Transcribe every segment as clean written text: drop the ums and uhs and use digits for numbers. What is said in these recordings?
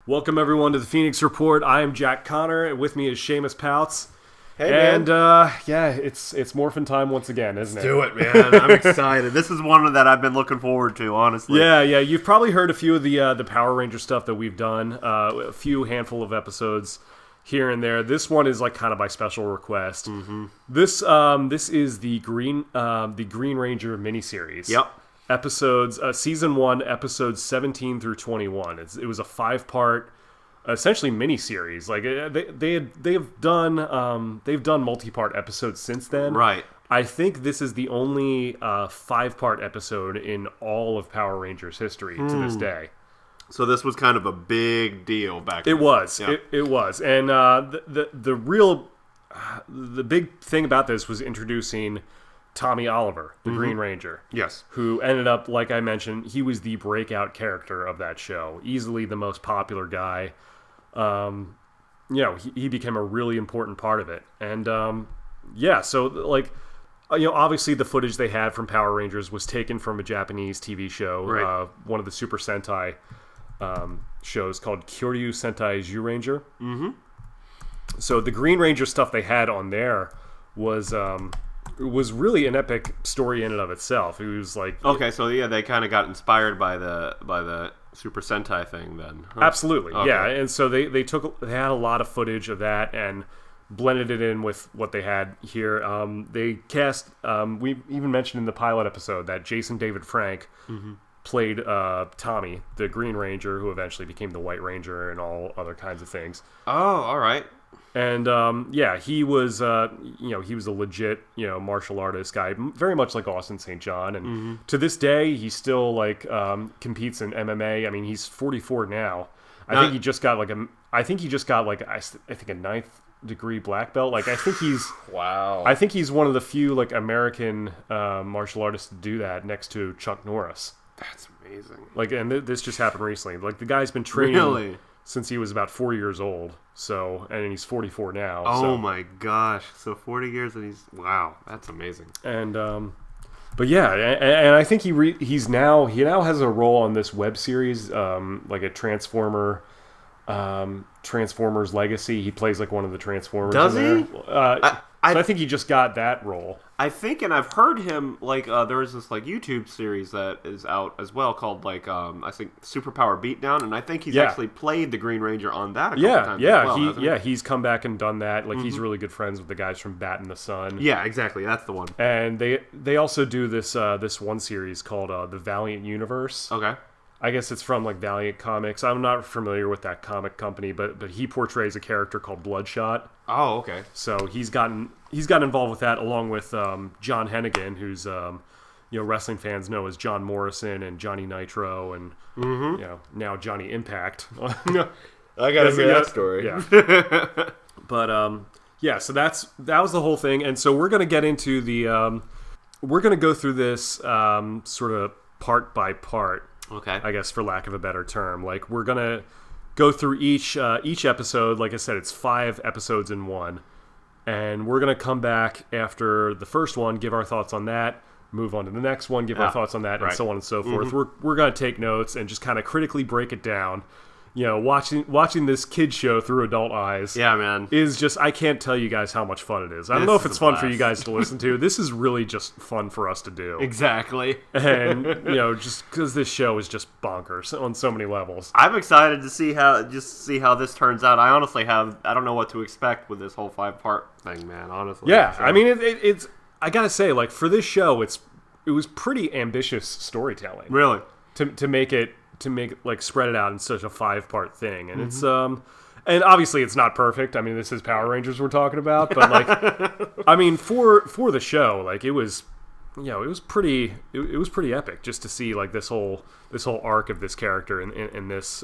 Welcome everyone to the Phoenix Report. I am Jack Connor. With me is Seamus Pouts. Hey, man. And it's Morphin time once again, isn't it? Do it, man. I'm excited. This is one that I've been looking forward to, honestly. Yeah. You've probably heard a few of the Power Ranger stuff that we've done. A few handful of episodes here and there. This one is like kind of by special request. Mm-hmm. This is the Green Ranger miniseries. Yep. Episodes, season 1, episodes 17 through 21. It was a 5-part, essentially miniseries. Like they've done multi-part episodes since then. Right. I think this is the only 5-part episode in all of Power Rangers history to this day. So this was kind of a big deal back then. It was. Yeah. It was. And the big thing about this was introducing Tommy Oliver, the Green Ranger. Yes. Who ended up, like I mentioned, he was the breakout character of that show. Easily the most popular guy. He became a really important part of it. And, so, like, obviously the footage they had from Power Rangers was taken from a Japanese TV show. Right. One of the Super Sentai shows called Kyoryu Sentai Zyuranger. Mm-hmm. So the Green Ranger stuff they had on there was really an epic story in and of itself. It was like they kind of got inspired by the Super Sentai thing then. Huh? Absolutely, okay. Yeah. And so they had a lot of footage of that and blended it in with what they had here. They cast. We even mentioned in the pilot episode that Jason David Frank played Tommy, the Green Ranger, who eventually became the White Ranger and all other kinds of things. Oh, all right. And he was he was a legit martial artist guy, very much like Austin St. John, and to this day he still competes in MMA. I mean, he's 44 now. I think he just got a 9th degree black belt. Like I think he's wow. I think he's one of the few American martial artists to do that, next to Chuck Norris. That's amazing. And this just happened recently. Like the guy's been training since he was about 4 years old. So, and he's 44 now. Oh my gosh. So 40 years and wow, that's amazing. And, but yeah, and I think he now has a role on this web series, like a Transformers Legacy. He plays like one of the Transformers. Does he? I think he just got that role. I think, and I've heard him there is this YouTube series that is out as well called I think Superpower Beatdown, and I think he's actually played the Green Ranger on that a couple times as well. He's come back and done that. He's really good friends with the guys from Bat in the Sun. Yeah, exactly. That's the one. And they also do this one series called The Valiant Universe. Okay. I guess it's from Valiant Comics. I'm not familiar with that comic company, but he portrays a character called Bloodshot. Oh, okay. So he's gotten involved with that, along with John Hennigan, who's wrestling fans know as John Morrison and Johnny Nitro, and now Johnny Impact. I gotta hear that story. Yeah. But so that was the whole thing, and so we're gonna get into we're gonna go through this sort of part by part. Okay. I guess, for lack of a better term. We're going to go through each episode. Like I said, it's 5 episodes in one. And we're going to come back after the first one, give our thoughts on that, move on to the next one, give our thoughts on that, and so on and so forth. We're going to take notes and just kind of critically break it down. Watching this kid show through adult eyes, yeah, man, is just, I can't tell you guys how much fun it is. I don't know if it's fun for you guys to listen to. This is really just fun for us to do. Exactly. And just because this show is just bonkers on so many levels. I'm excited to see how this turns out. I honestly I don't know what to expect with this whole 5-part thing, man. Honestly, yeah. So. I mean, it's I gotta say, for this show, it was pretty ambitious storytelling. Really, to make spread it out in such a 5-part thing, and it's and obviously it's not perfect. I mean, this is Power Rangers we're talking about, but I mean, for the show, it was it was pretty epic just to see this whole arc of this character in this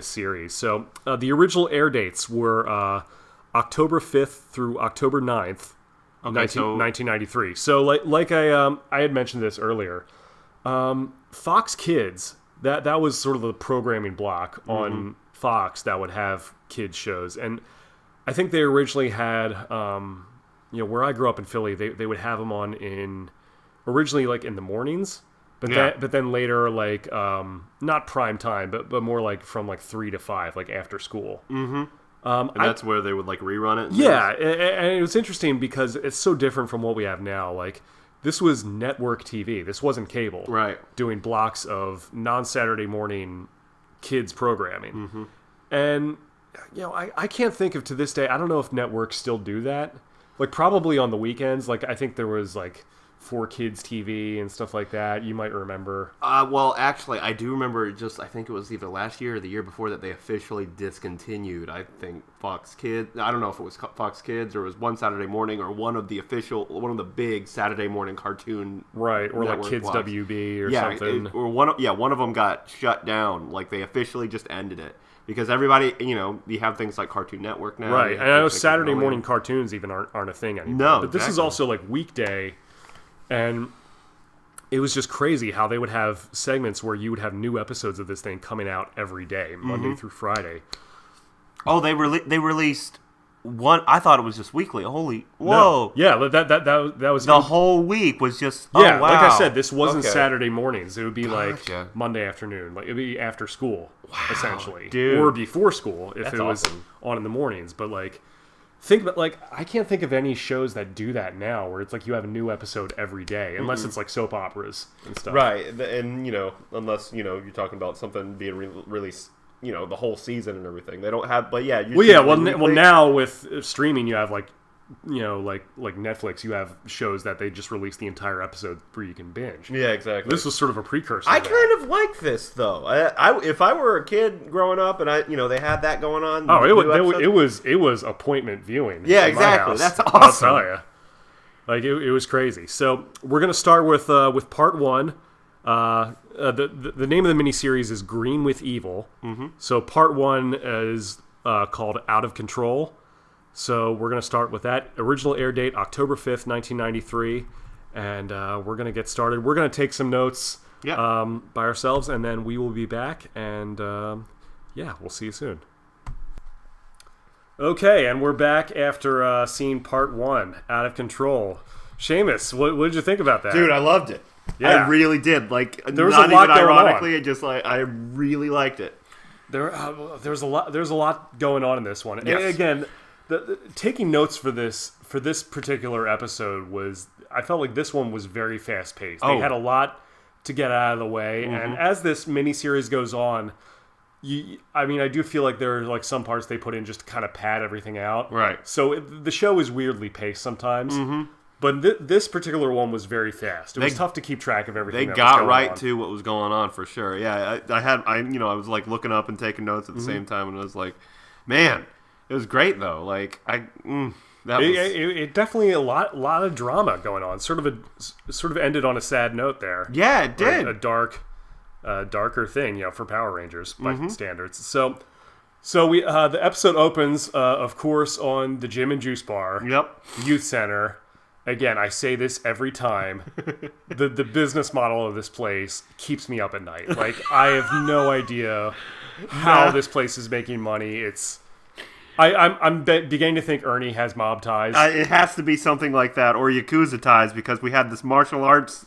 series. So the original air dates were October 5th through October 9th, 1993. So I had mentioned this earlier, Fox Kids. That was sort of the programming block on Fox that would have kids shows, and I think they originally had, where I grew up in Philly, they would have them on originally in the mornings, But then later, like, not prime time, but more like from like 3 to 5, like after school. Mm-hmm. And that's where they would like rerun it? Yeah, and it was interesting because it's so different from what we have now. Like, this was network TV. This wasn't cable. Right. Doing blocks of non-Saturday morning kids programming. Mm-hmm. And, you know, I can't think of, to this day, I don't know if networks still do that. Like, probably on the weekends. Like, I think there was, like, 4Kids TV and stuff like that. You might remember. Well, actually, I do remember I think it was either last year or the year before that they officially discontinued, I think, Fox Kids. I don't know if it was Fox Kids or it was One Saturday Morning or one of the big Saturday morning cartoon. Right, or like Kids blocks. WB or something. One of them got shut down. Like, they officially just ended it. Because everybody, you know, you have things like Cartoon Network now. Right, and I know Saturday morning cartoons even aren't a thing anymore. No, but this is also like weekday. And it was just crazy how they would have segments where you would have new episodes of this thing coming out every day, Monday through Friday. Oh, they released one. I thought it was just weekly. Holy, whoa! No. Yeah, that was the whole week was just. Yeah, oh, wow. Like I said, this wasn't Saturday mornings. It would be like Monday afternoon. Like, it'd be after school, essentially, dude. or before school if it was awesome. On in the mornings. But like. Think about, like, I can't think of any shows that do that now, where it's like you have a new episode every day, unless it's like soap operas and stuff. Right, and you know, unless you know you're talking about something being released, you know, the whole season and everything. They don't have, but yeah. Well, now with streaming, you have like, you know, like Netflix, you have shows that they just release the entire episode where you can binge. Yeah, exactly. This was sort of a precursor. I kind of like this though. I if I were a kid growing up and they had that going on. Oh, it was appointment viewing. Yeah, exactly. That's awesome. I'll tell you. Like it was crazy. So we're gonna start with part 1. The name of the miniseries is Green with Evil. Mm-hmm. So part 1 is called Out of Control. So we're going to start with that. Original air date, October 5th, 1993. And we're going to get started. We're going to take some notes by ourselves, and then we will be back. And, we'll see you soon. Okay, and we're back after seeing part 1, Out of Control. Seamus, what did you think about that? Dude, I loved it. Yeah. I really did. Like, there was a lot going ironically, on. I really liked it. There's a lot going on in this one. Yes. And again, taking notes for this particular episode I felt like this one was very fast paced. They had a lot to get out of the way, and as this miniseries goes on, I do feel like there are like some parts they put in just to kind of pad everything out. Right. So the show is weirdly paced sometimes. Mm-hmm. But this particular one was very fast. It was tough to keep track of everything. They got right to what was going on for sure. Yeah, I was like looking up and taking notes at the same time, and I was like, man, it was great though. Like it definitely a lot of drama going on. Sort of ended on a sad note there. Yeah, it did. A darker thing, for Power Rangers by standards. So we the episode opens, of course, on the Gym and Juice Bar. Yep. Youth Center. Again, I say this every time. The business model of this place keeps me up at night. Like, I have no idea how this place is making money. I'm beginning to think Ernie has mob ties. It has to be something like that, or Yakuza ties, because we had this martial arts.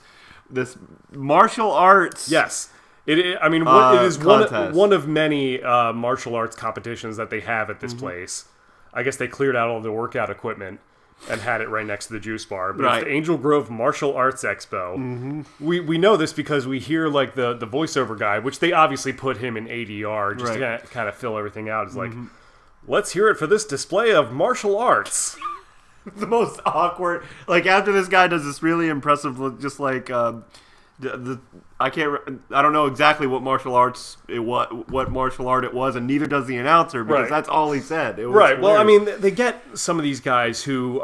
Yes. It is one of many martial arts competitions that they have at this place. I guess they cleared out all the workout equipment and had it right next to the juice bar. But it's the Angel Grove Martial Arts Expo. Mm-hmm. We know this because we hear like the voiceover guy, which they obviously put him in ADR just to kind of fill everything out. It's like, let's hear it for this display of martial arts. The most awkward. Like, after this guy does this really impressive, just like I don't know exactly what martial arts what martial art it was, and neither does the announcer, because that's all he said. It was right. Well, I mean, they get some of these guys who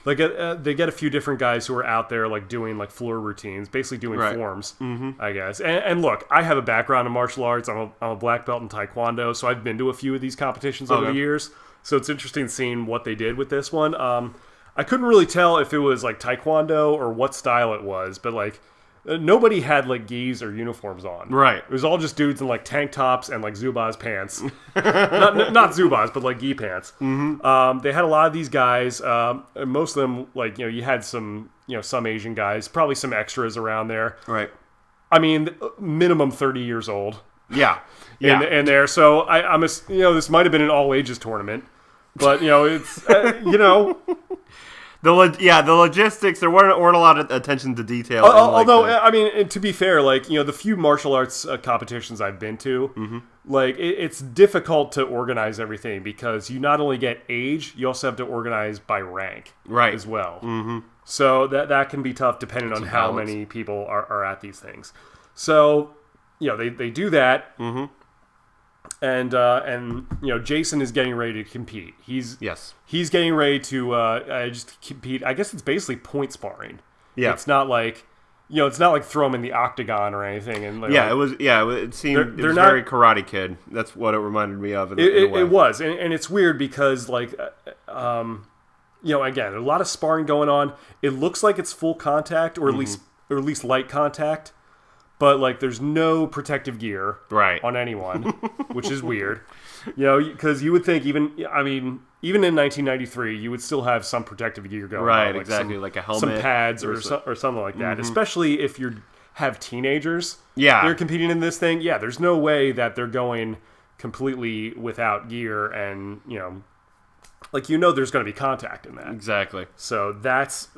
they get a few different guys who are out there like doing like floor routines, basically doing forms, I guess. And look, I have a background in martial arts. I'm a black belt in Taekwondo, so I've been to a few of these competitions over the years. So it's interesting seeing what they did with this one. I couldn't really tell if it was like Taekwondo or what style it was, but like. Nobody had like gis or uniforms on. Right. It was all just dudes in like tank tops and like Zubaz pants. not Zubaz, but like gi pants. Mm-hmm. They had a lot of these guys. Most of them, like, you had some Asian guys, probably some extras around there. Right. I mean, minimum 30 years old. Yeah. In there. So I'm this might have been an all ages tournament, but it's The logistics, there weren't a lot of attention to detail. Although, I mean, to be fair, the few martial arts competitions I've been to, it's difficult to organize everything because you not only get age, you also have to organize by rank as well. Mm-hmm. So that can be tough depending on how many people are at these things. So, they do that. Mm-hmm. And Jason is getting ready to compete. He's getting ready to just compete. I guess it's basically point sparring. Yeah, it's not like throw him in the octagon or anything. And it seemed it was very Karate Kid. That's what it reminded me of. It was, and it's weird because again, a lot of sparring going on. It looks like it's full contact or at least light contact. But there's no protective gear on anyone, which is weird. Because you would think even in 1993, you would still have some protective gear going on. Right, exactly, like a helmet, some pads or something like that. Especially if you have teenagers, they're competing in this thing. Yeah, there's no way that they're going completely without gear, and there's going to be contact in that. Exactly. So that's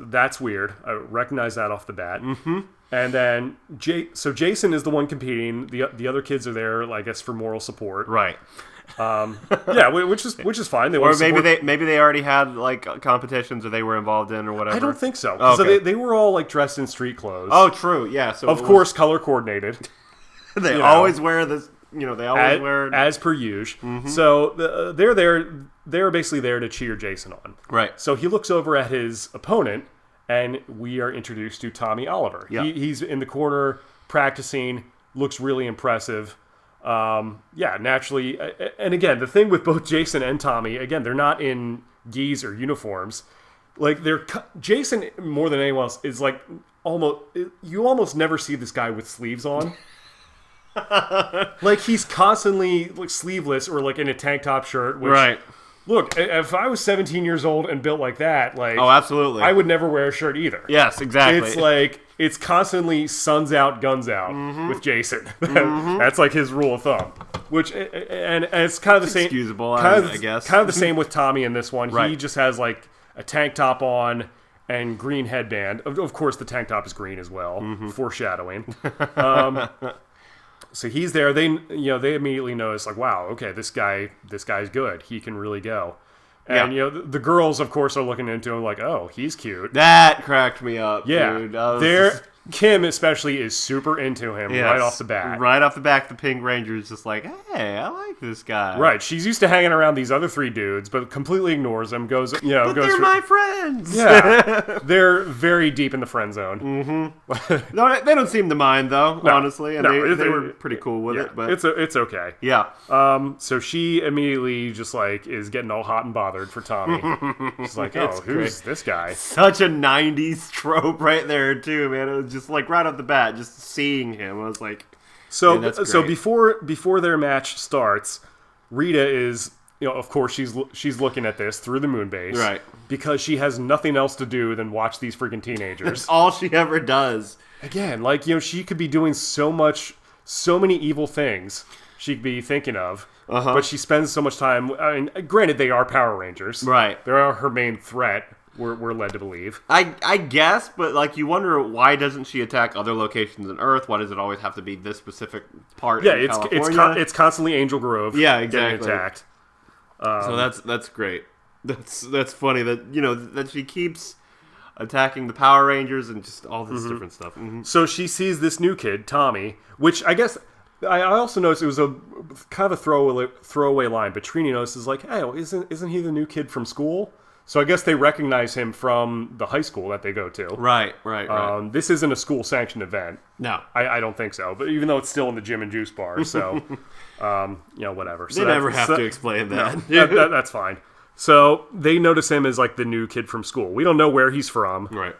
weird. I recognize that off the bat. Mm-hmm. And then Jason is the one competing. The other kids are there, I guess, for moral support. Right. Which is fine. They maybe they already had competitions or they were involved in or whatever. I don't think so. Okay. So they were all dressed in street clothes. Oh, true. Yeah. So of course, color coordinated. They always wear this. They always wear as per usual. Mm-hmm. So they're there. They're basically there to cheer Jason on. Right. So he looks over at his opponent. And we are introduced to Tommy Oliver. Yeah. He's in the corner practicing, looks really impressive. Naturally. And again, the thing with both Jason and Tommy, again, they're not in gis or uniforms. Jason, more than anyone else, is you almost never see this guy with sleeves on. He's constantly sleeveless or in a tank top shirt. Which, right. Look, if I was 17 years old and built like that, oh, absolutely, I would never wear a shirt either. Yes, exactly. It's constantly suns out, guns out with Jason. That's his rule of thumb. Which and it's kind of the same. Excusable, I guess. Kind of the same with Tommy in this one. Right. He just has a tank top on and green headband. Of course, the tank top is green as well. Foreshadowing. So he's there. They immediately notice wow, okay, this guy's good. He can really go. And the girls, of course, are looking into him oh, he's cute. That cracked me up. Yeah, dude. Kim especially is super into him right off the bat. Right off the bat, the Pink Ranger is just hey, I like this guy. Right, she's used to hanging around these other three dudes, but completely ignores them. But they're my friends. Yeah, they're very deep in the friend zone. Mm-hmm. No, they don't seem to mind though, honestly, and they were pretty cool with it. But it's okay. Yeah. So she immediately just is getting all hot and bothered for Tommy. She's oh, who's this guy? Such a '90s trope right there too, man. It was just right off the bat, just seeing him, I was so before their match starts, Rita is of course she's looking at this through the moon base, right? Because she has nothing else to do than watch these freaking teenagers. That's all she ever does. Again, she could be doing so many evil things she could be thinking of, but she spends so much time. I mean, granted, they are Power Rangers, right? They are her main threat. We're led to believe. I guess, but you wonder why doesn't she attack other locations on Earth? Why does it always have to be this specific part? Yeah, in California? It's constantly Angel Grove. Yeah, exactly. Getting attacked. So that's great. That's funny that that she keeps attacking the Power Rangers and just all this different stuff. Mm-hmm. So she sees this new kid, Tommy, which I guess I also noticed it was a kind of a throwaway line, but Trini notices hey, isn't he the new kid from school? So I guess they recognize him from the high school that they go to. Right. This isn't a school-sanctioned event. No. I don't think so. But even though it's still in the gym and juice bar, so, whatever. They never have to explain that. No, that's fine. So they notice him as, the new kid from school. We don't know where he's from. Right.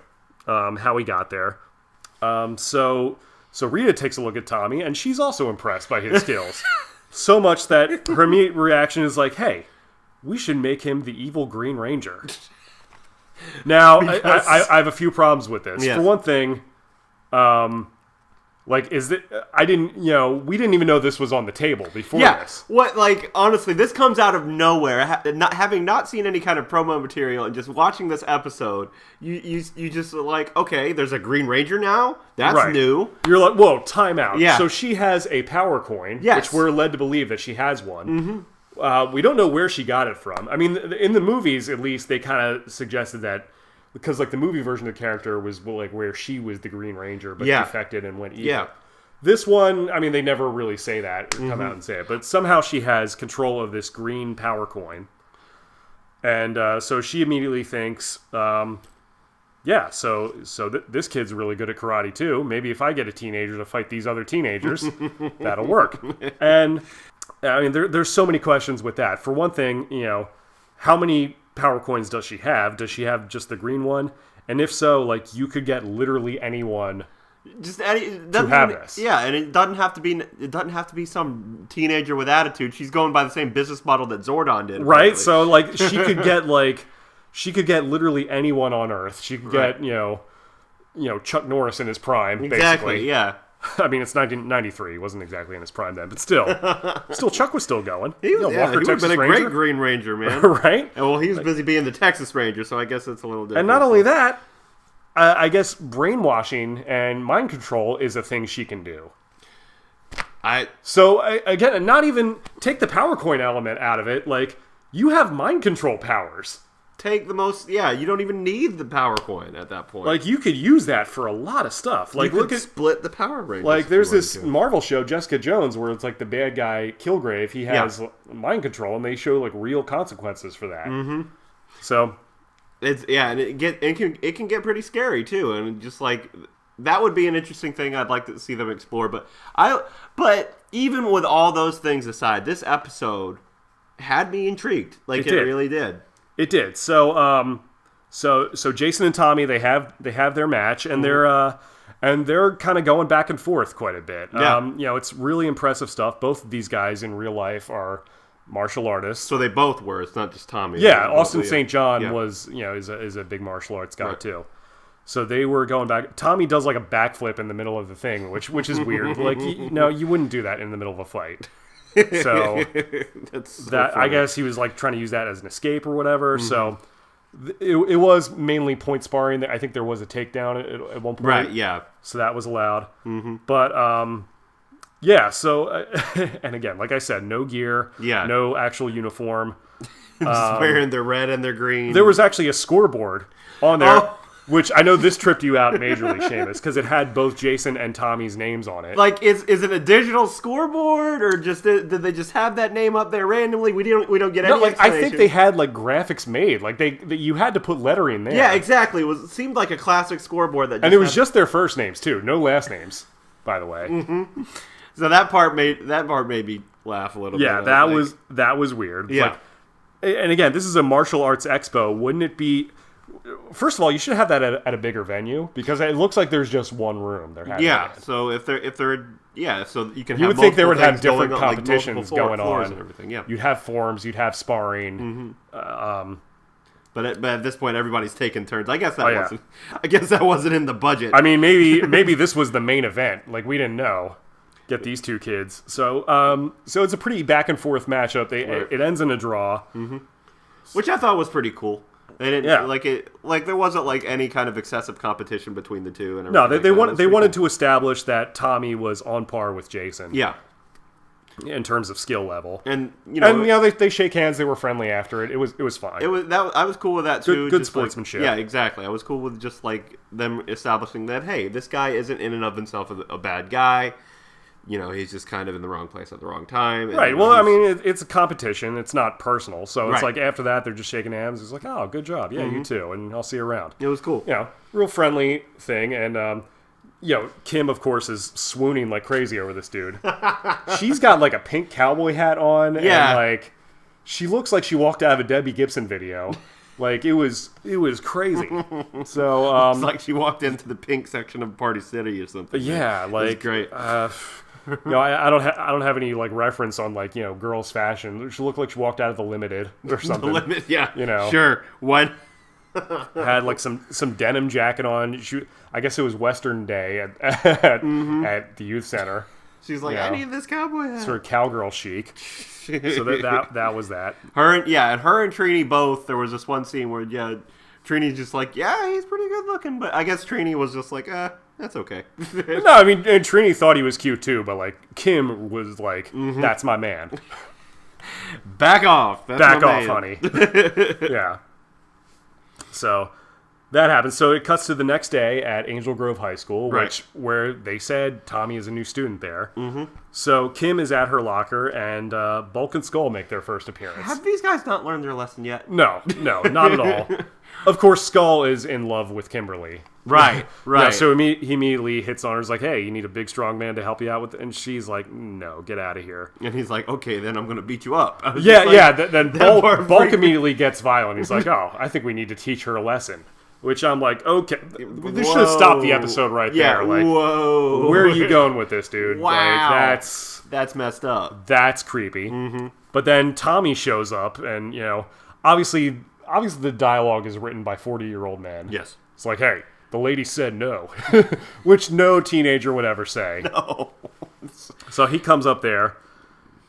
How he got there. So Rita takes a look at Tommy, and she's also impressed by his skills. So much that her immediate reaction is hey, we should make him the evil Green Ranger. Now, I have a few problems with this. Yes. For one thing, Like, is it? I didn't, we didn't even know this was on the table before this. What, like, honestly, this comes out of nowhere. Having not seen any kind of promo material and just watching this episode, you just like, okay, there's a Green Ranger now? That's new. You're like, whoa, time out. Yeah. So she has a power coin, yes. which we're led to believe that she has one. We don't know where she got it from. I mean, in the movies, at least, they kind of suggested that, because, like, the movie version of the character was, like, where she was the Green Ranger, but defected and went evil. Yeah. This one, I mean, they never really say that, or come out and say it, but somehow she has control of this green power coin. And so she immediately thinks, this kid's really good at karate, too. Maybe if I get a teenager to fight these other teenagers, that'll work. And, I mean, there's so many questions with that. For one thing, how many power coins does she have? Does she have just the green one? And if so, like, you could get literally anyone to have this. Yeah, and it doesn't have to be some teenager with attitude. She's going by the same business model that Zordon did. Right? Apparently. So, like, she could get literally anyone on Earth. She could get, Chuck Norris in his prime, exactly, basically. Yeah. I mean, it's 1993. He wasn't exactly in his prime then, but still, Chuck was still going. He would have been a great Green Ranger, man. Right? And, well, he was busy being the Texas Ranger, so I guess it's a little different. And not only that, I guess brainwashing and mind control is a thing she can do. Again, not even take the power coin element out of it. Like, you have mind control powers. You don't even need the power coin at that point. Like, you could use that for a lot of stuff. Like, look at split the Power Rangers. Like, there's this Marvel show, Jessica Jones, where it's like the bad guy Kilgrave. He has mind control, and they show like real consequences for that. Mm-hmm. So, and it can get pretty scary too, and just like that would be an interesting thing I'd like to see them explore. But even with all those things aside, this episode had me intrigued. Like, it really did. It did. So Jason and Tommy, they have their match, and they're kind of going back and forth quite a bit. Yeah. It's really impressive stuff. Both of these guys in real life are martial artists. So they both were. It's not just Tommy. Yeah, Austin St. John was, is a big martial arts guy too. So they were going back. Tommy does like a backflip in the middle of the thing, which is weird. Like, you wouldn't do that in the middle of a fight. So, I guess he was like trying to use that as an escape or whatever. Mm-hmm. So it was mainly point sparring. I think there was a takedown at one point. Right, yeah. So that was allowed. Mm-hmm. But, so, and again, like I said, no gear, no actual uniform. Just wearing their red and their green. There was actually a scoreboard on there. Oh. Which I know this tripped you out majorly, Seamus, because it had both Jason and Tommy's names on it. Like, is it a digital scoreboard, or just did they just have that name up there randomly? We don't get any. Like, I think they had like graphics made. Like you had to put lettering there. Yeah, exactly. It seemed like a classic scoreboard that. And it was just their first names too, no last names, by the way. Mm-hmm. So that part made me laugh a little bit. Yeah, that was weird. Yeah. Like, and again, this is a martial arts expo. Wouldn't it be? First of all, you should have that at a bigger venue, because it looks like there's just one room. So if they're so you can. You would think they would have different competitions going on and everything. Yeah, you'd have forums, you'd have sparring. Mm-hmm. But at this point, everybody's taking turns. I guess that wasn't in the budget. I mean, maybe this was the main event. Like, we didn't know. Get these two kids. So it's a pretty back and forth matchup. It ends in a draw, which I thought was pretty cool. They didn't like there wasn't like any kind of excessive competition between the two. And no, they wanted to establish that Tommy was on par with Jason. Yeah, in terms of skill level, and they shake hands. They were friendly after it. It was fine. I was cool with that too. Good sportsmanship. Yeah, exactly. I was cool with just like them establishing that, hey, this guy isn't in and of himself a bad guy. He's just kind of in the wrong place at the wrong time. Right. Well, I mean, it's a competition. It's not personal. So it's like after that, they're just shaking hands. It's like, oh, good job. Yeah, you too. And I'll see you around. It was cool. Real friendly thing. And, Kim, of course, is swooning like crazy over this dude. She's got like a pink cowboy hat on. Yeah. And like, she looks like she walked out of a Debbie Gibson video. Like, it was crazy. So, it's like she walked into the pink section of Party City or something. Yeah, like, it was great. I don't have any like reference on like girls' fashion. She looked like she walked out of the Limited or something. The Limit, yeah. You know, sure. What? Had like some denim jacket on. I guess it was Western Day at the youth center. She's like, I need this cowboy hat. Sort of cowgirl chic. So that was that. Her and Trini both. There was this one scene where Trini's just like, yeah, he's pretty good looking, but I guess Trini was just like, that's okay. No, I mean, and Trini thought he was cute too, but like Kim was like, that's my man. Back off. Back off, honey. Yeah. So that happens. So it cuts to the next day at Angel Grove High School, where they said Tommy is a new student there. Mm-hmm. So Kim is at her locker, and Bulk and Skull make their first appearance. Have these guys not learned their lesson yet? No, not at all. Of course, Skull is in love with Kimberly. Right. Yeah, so he immediately hits on her. He's like, hey, you need a big, strong man to help you out with it. And she's like, no, get out of here. And he's like, okay, then I'm going to beat you up. Then Bulk immediately gets violent. He's like, oh, I think we need to teach her a lesson. Which I'm like, okay, we should have stopped the episode right there. Like, whoa. Where are you going with this, dude? Wow. Like, that's messed up. That's creepy. Mm-hmm. But then Tommy shows up, and, obviously the dialogue is written by 40-year-old man. Yes. It's like, hey, the lady said no, which no teenager would ever say. No. So he comes up there,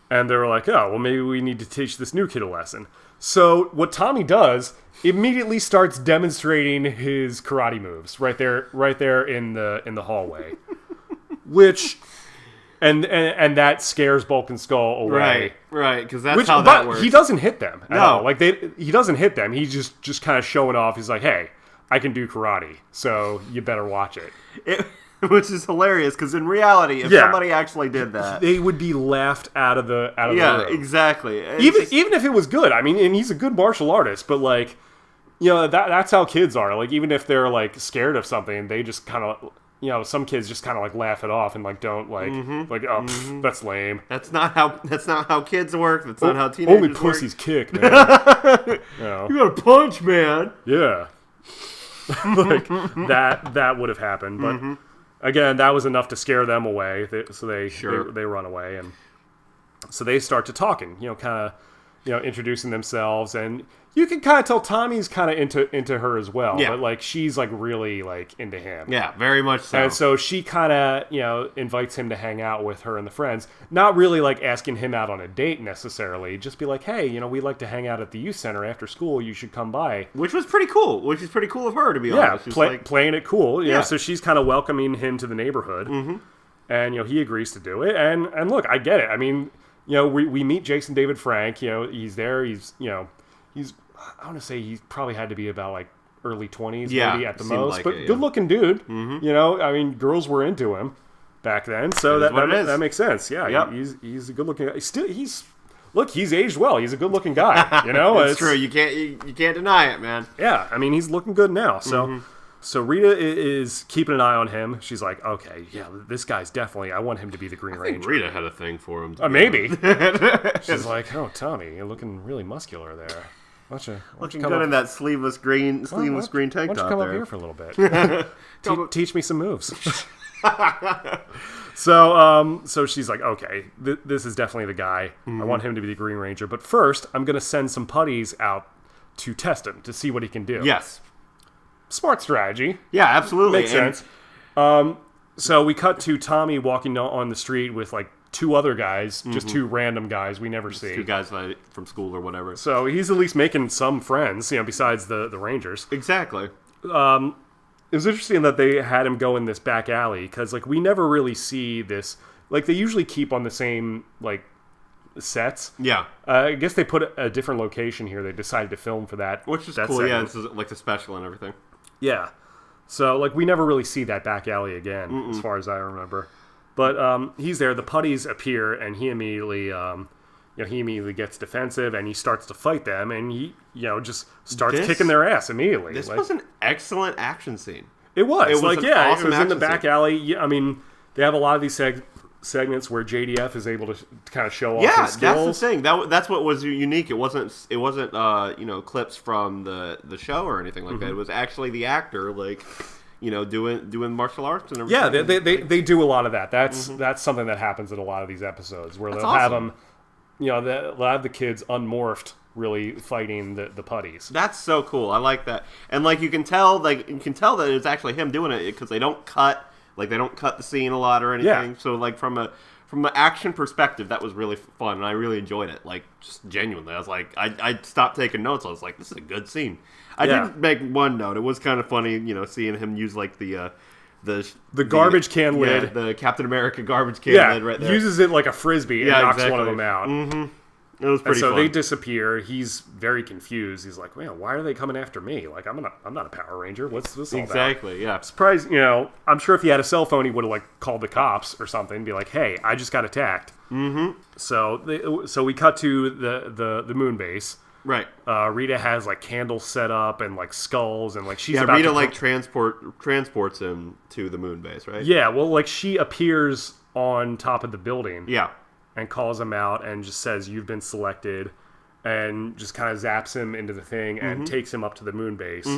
and they're like, oh, well, maybe we need to teach this new kid a lesson. So what Tommy does, immediately starts demonstrating his karate moves right there in the hallway, which, and that scares Bulk and Skull away. Right, because that's how that works. He doesn't hit them at all. Like he doesn't hit them. He's just kind of showing off. He's like, hey, I can do karate, so you better watch it. Which is hilarious, because in reality, if somebody actually did that, they would be laughed out of the room. Yeah, exactly. Even if it was good. I mean, and he's a good martial artist, but like, that's how kids are. Like, even if they're like scared of something, they just kind of, some kids just kind of like laugh it off and like don't like that's lame. That's not how kids work. That's not how teenagers only work. Pussies kick, man. You got to punch, man. Yeah. Like that would have happened, but again, that was enough to scare them away. So they run away, and so they start to talking. Kind of, introducing themselves, and you can kind of tell Tommy's kind of into her as well. Yeah. But like she's like really like into him. Yeah, very much so. And so she kind of invites him to hang out with her and the friends. Not really like asking him out on a date necessarily. Just be like, hey, we'd like to hang out at the youth center after school. You should come by. Which was pretty cool. Which is pretty cool of her, to be honest. Yeah, playing it cool. Yeah. So she's kind of welcoming him to the neighborhood, and he agrees to do it. And look, I get it. I mean, we meet Jason David Frank. He's there. He's I want to say he probably had to be about like early 20s, maybe at the most, like but good looking dude. I mean, girls were into him back then, so that makes sense. Yeah, yep. He's a good looking guy. He's aged well. He's a good looking guy. It's true. You can't deny it, man. Yeah, I mean, he's looking good now. So. So Rita is keeping an eye on him. She's like, okay, yeah, this guy's definitely, I want him to be the Green Ranger. Rita had a thing for him. Maybe. She's like, oh, Tommy, you're looking really muscular there. Why don't you come good in that sleeveless green tank top there. Why don't you come up here for a little bit? Teach me some moves. So she's like, okay, this is definitely the guy. I want him to be the Green Ranger. But first, I'm going to send some putties out to test him, to see what he can do. Yes. Smart strategy. Yeah, absolutely. Makes sense. So we cut to Tommy walking on the street with like two other guys, just two random guys we never see. Two guys from school or whatever. So he's at least making some friends, besides the Rangers. Exactly. It was interesting that they had him go in this back alley, because like we never really see this. Like they usually keep on the same like sets. Yeah. I guess they put a different location here. They decided to film for that. Which is cool. Segment. Yeah, this is like the special and everything. Yeah. So, like, we never really see that back alley again, as far as I remember. But he's there. The putties appear, and he immediately gets defensive, and he starts to fight them, and he, just starts kicking their ass immediately. This was an excellent action scene. It was. It was awesome it was in the back alley. Yeah, I mean, they have a lot of these segments where JDF is able to kind of show off his skills. Yeah, that's the thing. That's what was unique. It wasn't clips from the show or anything like that. It was actually the actor doing martial arts and everything. Yeah, they do a lot of that. That's something that happens in a lot of these episodes where they'll have them, they'll have the kids unmorphed really fighting the putties. That's so cool. I like that. And like you can tell that it's actually him doing it because they don't cut the scene a lot or anything. Yeah. So like from an action perspective, that was really fun, and I really enjoyed it. Like just genuinely, I was like, I stopped taking notes. I was like, this is a good scene. I did make one note. It was kind of funny, seeing him use like the garbage can lid. The Captain America garbage can lid right there. Uses it like a frisbee and knocks one of them out. Mm-hmm. It was pretty fun. They disappear. He's very confused. He's like, "Man, why are they coming after me? Like, I'm not a Power Ranger. What's this all about?" Exactly. Yeah. Surprised. I'm sure if he had a cell phone, he would have like called the cops or something. And be like, "Hey, I just got attacked." Mm-hmm. So we cut to the moon base. Right. Rita has like candles set up and like skulls and like she's Rita like transports him to the moon base, right? Yeah. Well, like she appears on top of the building. Yeah. And calls him out and just says, "You've been selected," and just kind of zaps him into the thing and takes him up to the moon base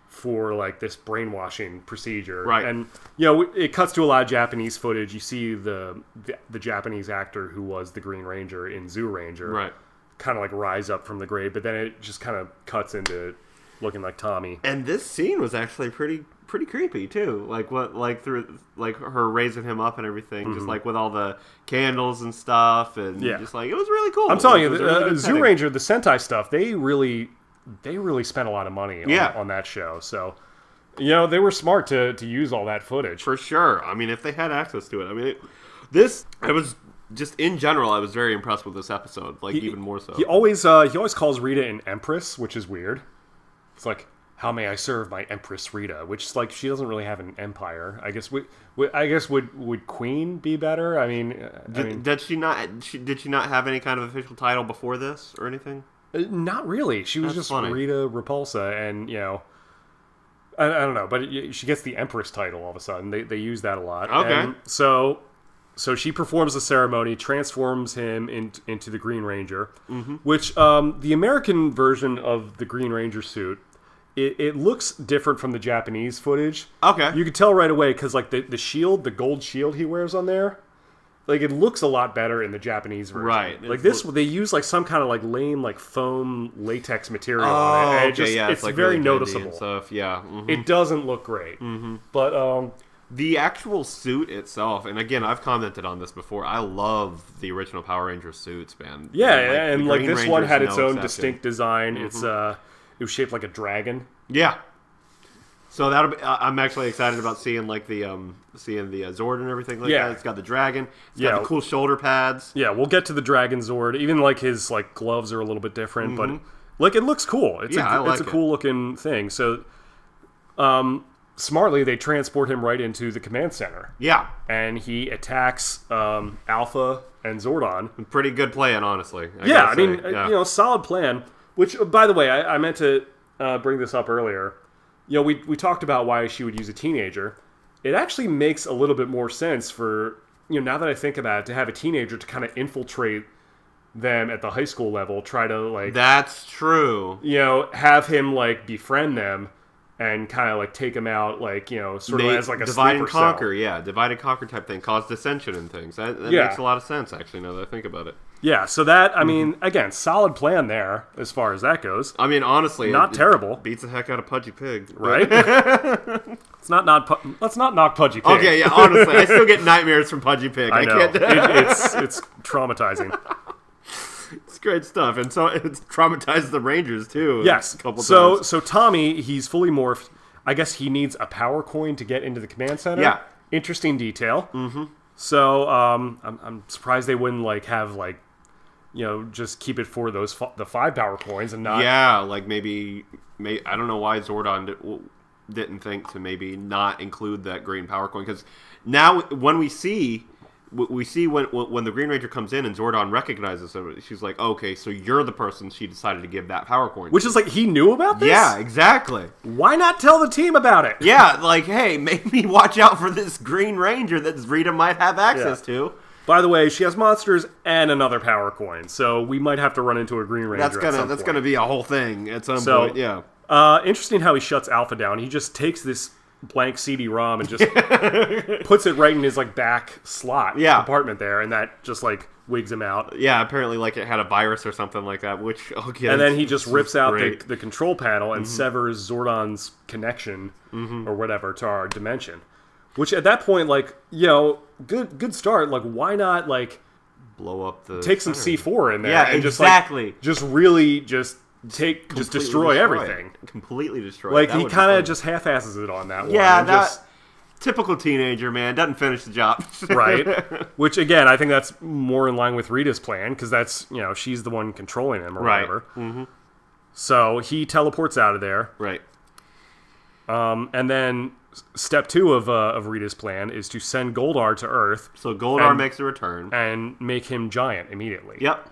for like this brainwashing procedure. Right. And it cuts to a lot of Japanese footage. You see the Japanese actor who was the Green Ranger in Zoo Ranger, right, kind of like rise up from the grave, but then it just kind of cuts into looking like Tommy. And this scene was actually pretty creepy too. Through her raising him up and everything, just like with all the candles and stuff, and just like it was really cool. I'm telling you, the Zoo Ranger, the Sentai stuff, they really spent a lot of money on that show. So they were smart to use all that footage for sure. I mean, if they had access to it, I mean, I was just in general, I was very impressed with this episode. Even more so. He always calls Rita an Empress, which is weird. It's like, how may I serve my Empress Rita? Which is like she doesn't really have an empire. I guess would Queen be better? I mean, did she not have any kind of official title before this or anything? Not really. She was just funny. Rita Repulsa, and I don't know, but she gets the Empress title all of a sudden. They use that a lot. Okay. And so she performs the ceremony, transforms him into the Green Ranger, which the American version of the Green Ranger suit. It looks different from the Japanese footage. Okay. You can tell right away because like the shield, the gold shield he wears on there, like it looks a lot better in the Japanese version. Right. Like they use like some kind of like lame like foam latex material on it. And it's like very really noticeable. Stuff. Yeah. Mm-hmm. It doesn't look great. Mm-hmm. But the actual suit itself, and again, I've commented on this before. I love the original Power Ranger suits, man. Yeah, and like this one had its own distinct design. Mm-hmm. It was shaped like a dragon. Yeah. So I'm actually excited about seeing like the Zord and everything like that. It's got the dragon. It's got the cool shoulder pads. Yeah, we'll get to the dragon Zord. Even like his like gloves are a little bit different, but like it looks cool. It's a cool looking thing. So smartly they transport him right into the command center. Yeah. And he attacks Alpha and Zordon. Pretty good plan, honestly. I mean, solid plan. Which, by the way, I meant to bring this up earlier. We talked about why she would use a teenager. It actually makes a little bit more sense for, now that I think about it, to have a teenager to kind of infiltrate them at the high school level, try to, like... That's true. Have him, like, befriend them and kind of, like, take them out, like, sort of as, like, a divide and conquer, cell. Yeah. Divide and conquer type thing. Cause dissension and things. That makes a lot of sense, actually, now that I think about it. Yeah, so that, I mean, again, solid plan there as far as that goes. I mean, honestly, not terrible. Beats the heck out of Pudgy Pig, right? Let's not knock Pudgy Pig. Okay, yeah, honestly, I still get nightmares from Pudgy Pig. I know. It's traumatizing. It's great stuff, and so it's traumatized the Rangers too. Yes. A couple times. So Tommy, he's fully morphed. I guess he needs a power coin to get into the command center. Yeah. Interesting detail. Mm-hmm. So I'm surprised they wouldn't like have like. Just keep it for the 5 power coins and not... Yeah, like maybe I don't know why Zordon didn't think to maybe not include that green power coin, because now when we see when the Green Ranger comes in and Zordon recognizes him, she's like, okay, so you're the person she decided to give that power coin to. Which is like, he knew about this? Yeah, exactly. Why not tell the team about it? Yeah, like, hey, maybe watch out for this Green Ranger that Rita might have access to. By the way, she has monsters and another power coin, so we might have to run into a Green Ranger. That's gonna be a whole thing at some point. Yeah. Interesting how he shuts Alpha down. He just takes this blank CD-ROM and just puts it right in his like back slot compartment there, and that just like wigs him out. Yeah, apparently like it had a virus or something like that, which and then he just rips out the control panel and severs Zordon's connection or whatever to our dimension. Which at that point, like, good start. Like, why not like blow up the take some C4 in there? Yeah, and exactly. Just really destroy everything. Completely destroy. Like he kind of just half-asses it on that one. Yeah, typical teenager, man. Doesn't finish the job. Right. Which, again, I think that's more in line with Rita's plan, because that's, she's the one controlling him or whatever. Mm-hmm. So he teleports out of there. Right. And then step 2 of Rita's plan is to send Goldar to Earth. So Goldar makes a return. And make him giant immediately. Yep.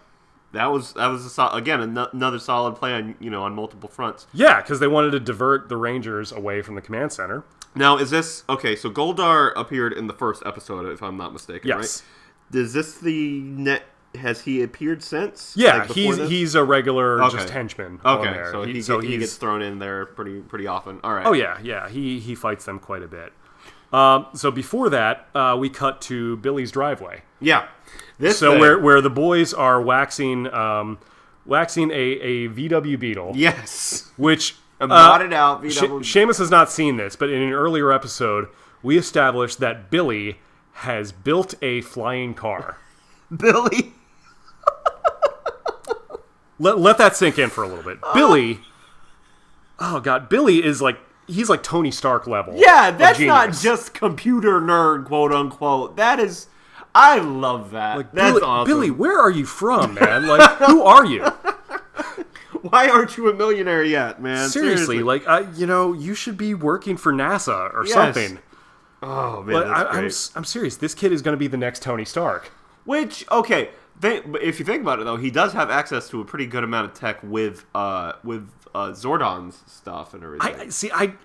That was another solid plan, on multiple fronts. Yeah, because they wanted to divert the Rangers away from the command center. Now, is this... Okay, so Goldar appeared in the first episode, if I'm not mistaken, yes. Right? Is this has he appeared since? Yeah, he's a regular just henchman on there. So he gets thrown in there pretty often. All right. Oh, yeah. He fights them quite a bit. So before that, we cut to Billy's driveway. Yeah. Where the boys are waxing a VW Beetle. Yes. Which... a modded out VW. Seamus has not seen this, but in an earlier episode, we established that Billy has built a flying car. Billy? Let that sink in for a little bit. Billy... Oh, God. Billy is like... He's like Tony Stark level. Yeah, that's not just computer nerd, quote unquote. That is... I love that. Like, that's awesome. Billy, where are you from, man? Like, who are you? Why aren't you a millionaire yet, man? Seriously. Like, you should be working for NASA or something. Oh, man, that's great. I'm serious. This kid is going to be the next Tony Stark. Which, okay, if you think about it, though, he does have access to a pretty good amount of tech with Zordon's stuff and everything.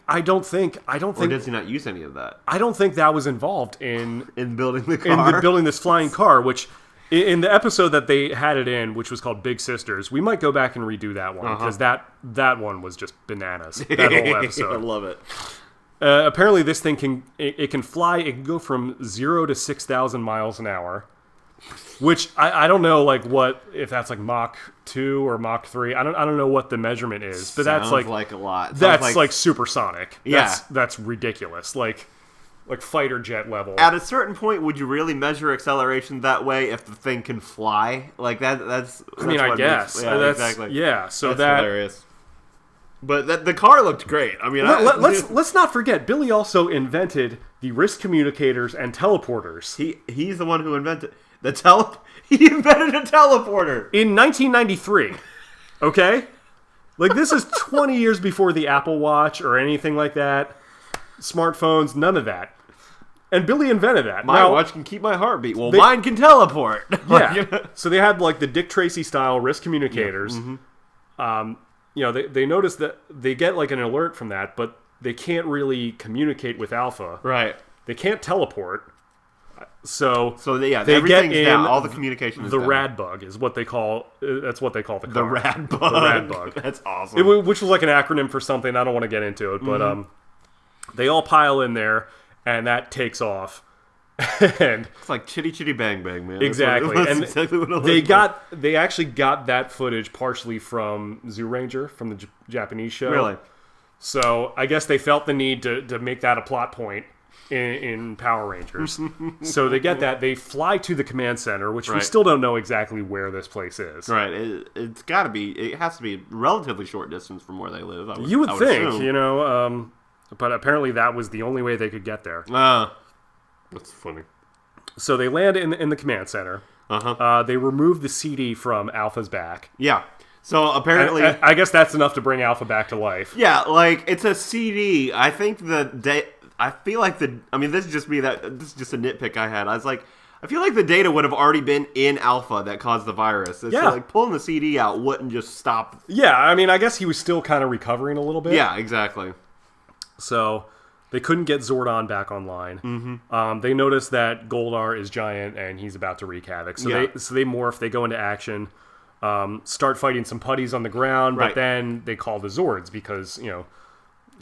I don't think. Or does he not use any of that? I don't think that was involved in building the car. In building this flying car, which in the episode that they had it in, which was called Big Sisters, we might go back and redo that one because that one was just bananas. That whole episode. I love it. Apparently, this thing can fly. It can go from 0 to 6,000 miles an hour. Which I don't know, like if that's like Mach 2 or Mach 3. I don't know what the measurement is, but that's like a lot. That's like supersonic. Yeah, that's ridiculous. Like fighter jet level. At a certain point, would you really measure acceleration that way if the thing can fly? Like that's I guess. Exactly. Yeah, so that's hilarious. But the car looked great. I mean, let's not forget, Billy also invented the wrist communicators and teleporters. He's the one who invented he invented a teleporter in 1993. Okay, like this is 20 years before the Apple Watch or anything like that. Smartphones, none of that. And Billy invented that. My watch can keep my heartbeat. Well, mine can teleport. Yeah. So they had like the Dick Tracy style wrist communicators. Yeah. Mm-hmm. They notice that they get like an alert from that, but they can't really communicate with Alpha. Right. They can't teleport. So they get in down. All the communication is the down. rad bug is what they call. That's what they call the car. The rad bug. The rad bug. That's awesome. Which was like an acronym for something. I don't want to get into it, but they all pile in there, and that takes off. And it's like chitty chitty bang bang, man. Exactly. That's and exactly what they actually got that footage partially from Zoo Ranger, from the Japanese show. Really? So I guess they felt the need to make that a plot point in Power Rangers. So they get that. They fly to the command center, which we still don't know exactly where this place is. Right. It's got to be. It has to be a relatively short distance from where they live. I would think, assume. but apparently that was the only way they could get there. That's funny. So they land in the command center. They remove the CD from Alpha's back. Yeah. So apparently, I guess that's enough to bring Alpha back to life. Yeah, like it's a CD. I think I feel like this is just me. This is just a nitpick I had. I was like, I feel like the data would have already been in Alpha that caused the virus. So like pulling the CD out wouldn't just stop. Yeah, I mean, I guess he was still kind of recovering a little bit. Yeah, exactly. So they couldn't get Zordon back online. Mm-hmm. They notice that Goldar is giant and he's about to wreak havoc. So they morph. They go into action. Start fighting some putties on the ground, but then they call the Zords because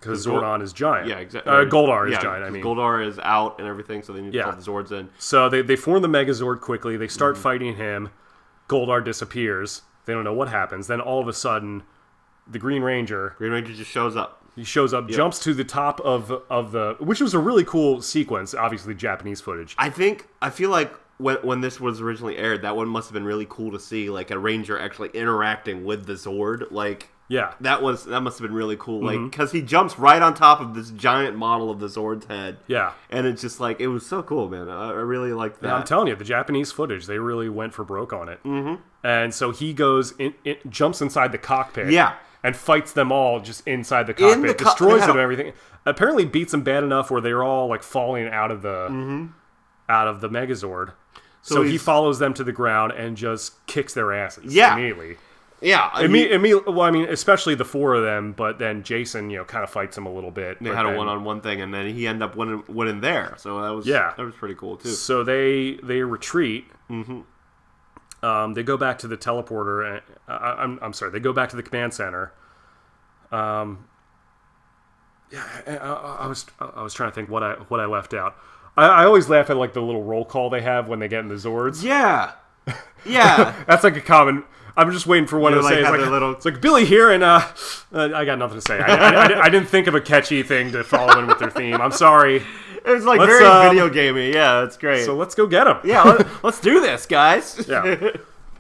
because Zordon is giant. Yeah, exactly. Goldar is giant, I mean. Goldar is out and everything, so they need to call the Zords in. So they form the Megazord quickly. They start fighting him. Goldar disappears. They don't know what happens. Then all of a sudden, the Green Ranger just shows up. He shows up, jumps to the top of the... Which was a really cool sequence, obviously Japanese footage. I feel like when this was originally aired, that one must have been really cool to see, like, a Ranger actually interacting with the Zord. Like, that must have been really cool. Like, because he jumps right on top of this giant model of the Zord's head. Yeah. And it's just like, it was so cool, man. I really liked that. Yeah, I'm telling you, the Japanese footage, they really went for broke on it. Mm-hmm. And so he goes, jumps inside the cockpit. Yeah. And fights them all just inside the cockpit, destroys them and everything. Apparently beats them bad enough where they're all like falling out of the Megazord. So he follows them to the ground and just kicks their asses immediately. Yeah, well, I mean, especially the four of them, but then Jason, kind of fights him a little bit. They had a one-on-one thing, and then he ended up winning there. So that was pretty cool too. So they retreat. Mm-hmm. They go back to the teleporter. I'm sorry. They go back to the command center. I was trying to think what I left out. I always laugh at like the little roll call they have when they get in the Zords. Yeah, yeah. That's like a common. I'm just waiting for one to say it's like Billy here, and I got nothing to say. I didn't think of a catchy thing to follow in with their theme. I'm sorry. It was like very video gamey. Yeah, that's great. So let's go get him. Yeah, let's do this, guys. Yeah.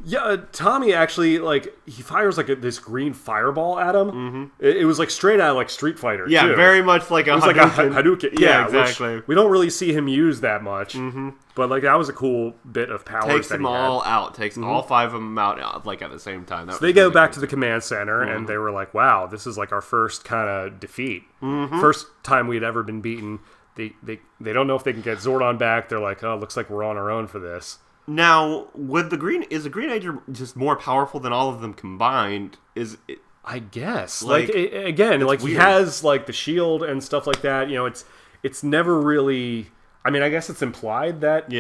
Yeah, Tommy actually, like, he fires, like, this green fireball at him. Mm-hmm. It was, like, straight out of, like, Street Fighter, yeah, too. Very much like a Hadouken. Like a Hadouken. Yeah, exactly. We don't really see him use that much. Mm-hmm. But, like, that was a cool bit of power. Takes them all out. Takes all five of them out, like, at the same time. So they go back to the command center, and they were like, wow, this is, like, our first kind of defeat. Mm-hmm. First time we'd ever been beaten. They don't know if they can get Zordon back. They're like, oh, looks like we're on our own for this. Now, is the Green Ranger just more powerful than all of them combined? I guess. He has like the shield and stuff like that. It's never really. I mean, I guess it's implied that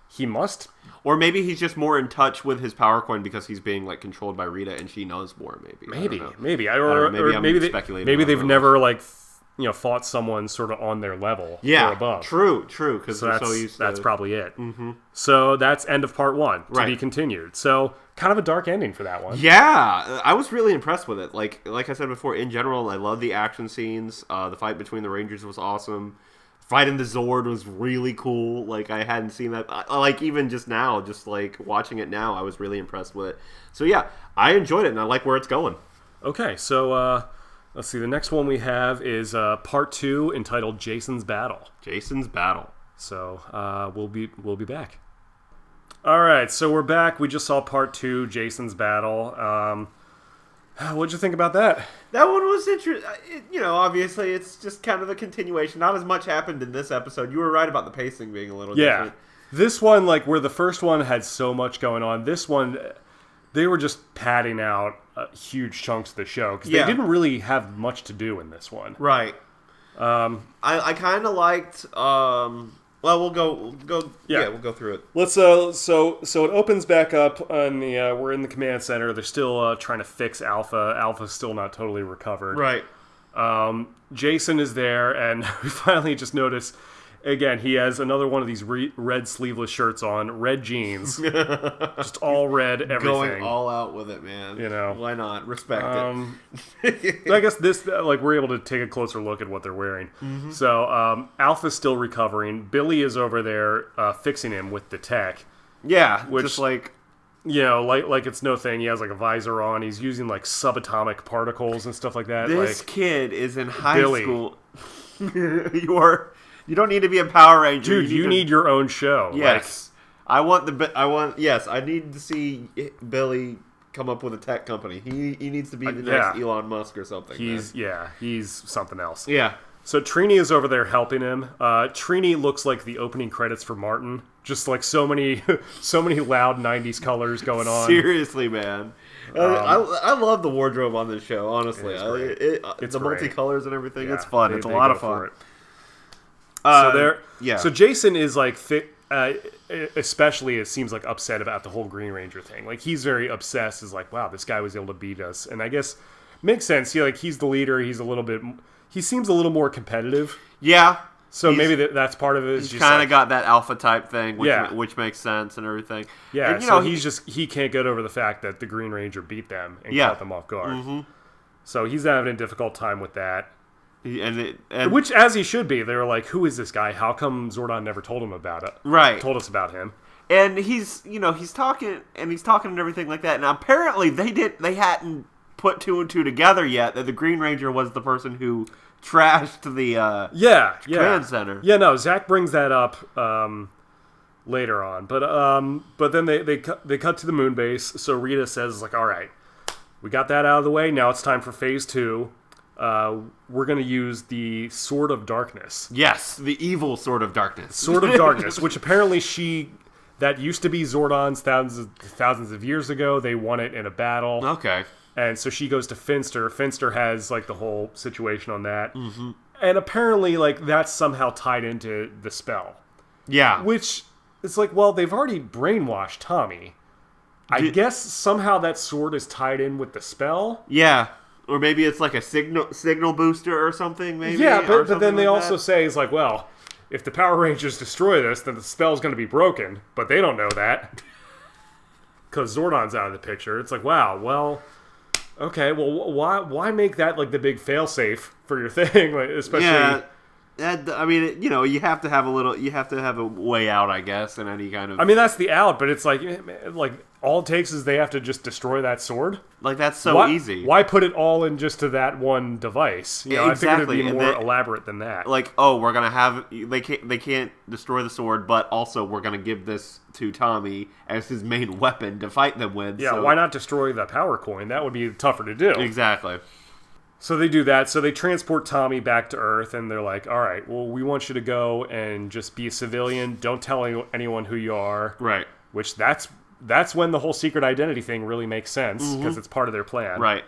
he must. Or maybe he's just more in touch with his power coin because he's being like controlled by Rita and she knows more. Maybe they've never like. Fought someone sort of on their level or above. True, because that's probably it. Mm-hmm. So that's end of part 1, to be continued. So kind of a dark ending for that one. Yeah, I was really impressed with it. Like I said before, in general, I love the action scenes. The fight between the Rangers was awesome. Fighting the Zord was really cool. Like, I hadn't seen that. Like, even just now, just like watching it now, I was really impressed with it. So yeah, I enjoyed it, and I like where it's going. Okay, so let's see. The next one we have is part 2, entitled "Jason's Battle." Jason's Battle. So we'll be back. All right, so we're back. We just saw part 2, Jason's Battle. What'd you think about that? That one was interesting. Obviously, it's just kind of a continuation. Not as much happened in this episode. You were right about the pacing being a little different. This one, like where the first one had so much going on, this one they were just padding out huge chunks of the show because they didn't really have much to do in this one. Right. I kind of liked. Well, we'll go. Yeah, we'll go through it. Let's. So it opens back up, and we're in the command center. They're still trying to fix Alpha. Alpha's still not totally recovered. Right. Jason is there, and we finally just notice. Again, he has another one of these red sleeveless shirts on, red jeans, just all red, everything. Going all out with it, man. Why not? Respect it. I guess this, we're able to take a closer look at what they're wearing. Mm-hmm. So, Alpha's still recovering. Billy is over there fixing him with the tech. Yeah, which, just like... like it's no thing. He has like a visor on. He's using like subatomic particles and stuff like that. This kid is in high school. You don't need to be a Power Ranger. Dude, you need your own show. Yes. I need to see Billy come up with a tech company. He needs to be the next Elon Musk or something. He's something else. Yeah. So Trini is over there helping him. Trini looks like the opening credits for Martin. Just like so many loud 90s colors going on. Seriously, man. I love the wardrobe on this show, honestly. It's the multicolors and everything. It's fun. It's a lot of fun. So Jason is like, especially it seems like upset about the whole Green Ranger thing. Like he's very obsessed. Is like, wow, this guy was able to beat us. And I guess makes sense. He's the leader. He seems a little more competitive. Yeah. So maybe that's part of it. He's kind of got that alpha type thing, which makes sense and everything. Yeah, and, so he can't get over the fact that the Green Ranger beat them and caught them off guard. Mm-hmm. So he's having a difficult time with that. Which, as he should be. They were like, who is this guy? How come Zordon never told him about it? Right. Told us about him. And he's talking and everything like that. And apparently they hadn't put two and two together yet that the Green Ranger was the person who trashed the command center. Yeah, no, Zach brings that up later on, but then they cut to the moon base. So Rita says like, all right, we got that out of the way. Now it's time for phase 2. We're going to use the Sword of Darkness. Yes, the evil Sword of Darkness. Sword of Darkness, which apparently that used to be Zordon's thousands of years ago. They won it in a battle. Okay. And so she goes to Finster. Finster has, like, the whole situation on that. Mm-hmm. And apparently, like, that's somehow tied into the spell. Yeah. Which, it's like, well, they've already brainwashed Tommy. I guess somehow that sword is tied in with the spell. Yeah. Or maybe it's like a signal booster or something, maybe. Yeah, but then they also say, it's like, well, if the Power Rangers destroy this, then the spell's going to be broken. But they don't know that. Because Zordon's out of the picture. It's like, wow, well... Okay, well, why make that like the big failsafe for your thing, like, especially? Yeah, I mean, you have to have a way out, I guess, in any kind of. I mean, that's the out, but it's like all it takes is they have to just destroy that sword. Like that's so easy. Why put it all in just to that one device? Exactly. I figured it'd be more elaborate than that. Like, oh, we're gonna have they can't destroy the sword, but also we're gonna give this to Tommy as his main weapon to fight them with. Yeah, so. Why not destroy the power coin? That would be tougher to do. Exactly. So they do that. So they transport Tommy back to Earth, and they're like, all right, well, we want you to go and just be a civilian. Don't tell anyone who you are. Right. Which that's when the whole secret identity thing really makes sense, because it's part of their plan. Right.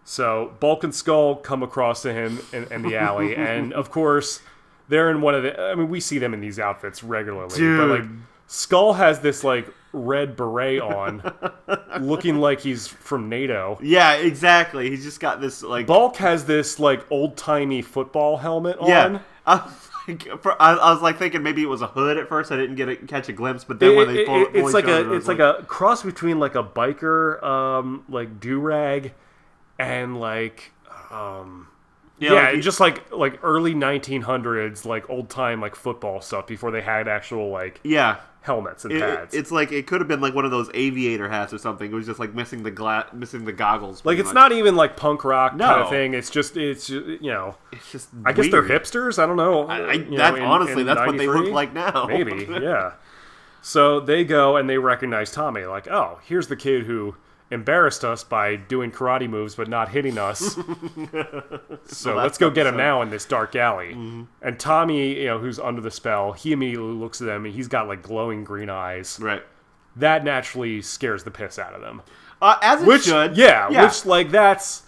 So Bulk and Skull come across to him in the alley, and of course, they're in one of the... I mean, we see them in these outfits regularly. Dude. But, like, Skull has this, like, red beret on, looking like he's from NATO. Yeah, exactly. He's just got this, like... Bulk has this, like, old-timey football helmet on. Yeah. I was like thinking maybe it was a hood at first. I didn't catch a glimpse, but then when they pull it's like a cross between like a biker like do-rag and like just like early 1900s like old time like football stuff before they had actual like helmets and pads. It's like it could have been like one of those aviator hats or something. It was just like missing the goggles. Like it's not even like punk rock kind of thing. It's just It's just I guess they're hipsters. I don't know. Honestly, that's what they look like now. Maybe, yeah. So they go and they recognize Tommy. Like, oh, here's the kid who embarrassed us by doing karate moves but not hitting us. So let's go get him now in this dark alley. Mm-hmm. And Tommy, who's under the spell, he immediately looks at them and he's got like glowing green eyes. Right. That naturally scares the piss out of them. As it should. Yeah, which like that's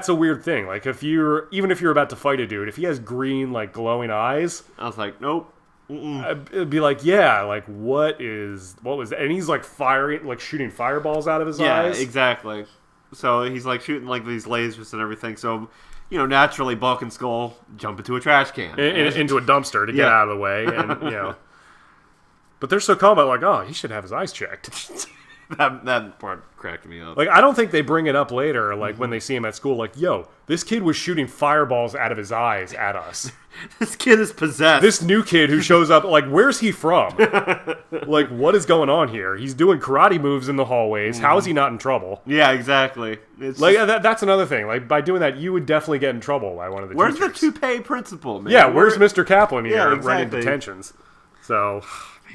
a weird thing. Like even if you're about to fight a dude, if he has green like glowing eyes, I was like, nope. It'd be like, yeah, like what was that? And he's like shooting fireballs out of his eyes. Yeah, exactly. So he's like shooting like these lasers and everything. So, naturally Bulk and Skull jump into a trash can. Into a dumpster to get out of the way. And, but they're so calm about like, oh, he should have his eyes checked. That part cracked me up. Like, I don't think they bring it up later, like, when they see him at school, like, yo, this kid was shooting fireballs out of his eyes at us. This kid is possessed. This new kid who shows up, like, where's he from? Like, what is going on here? He's doing karate moves in the hallways. How is he not in trouble? Yeah, exactly. It's like, that's another thing. Like, by doing that, you would definitely get in trouble by one of the teachers. Where's the toupee principal, man? Yeah, where's Mr. Kaplan here exactly. running detentions? So,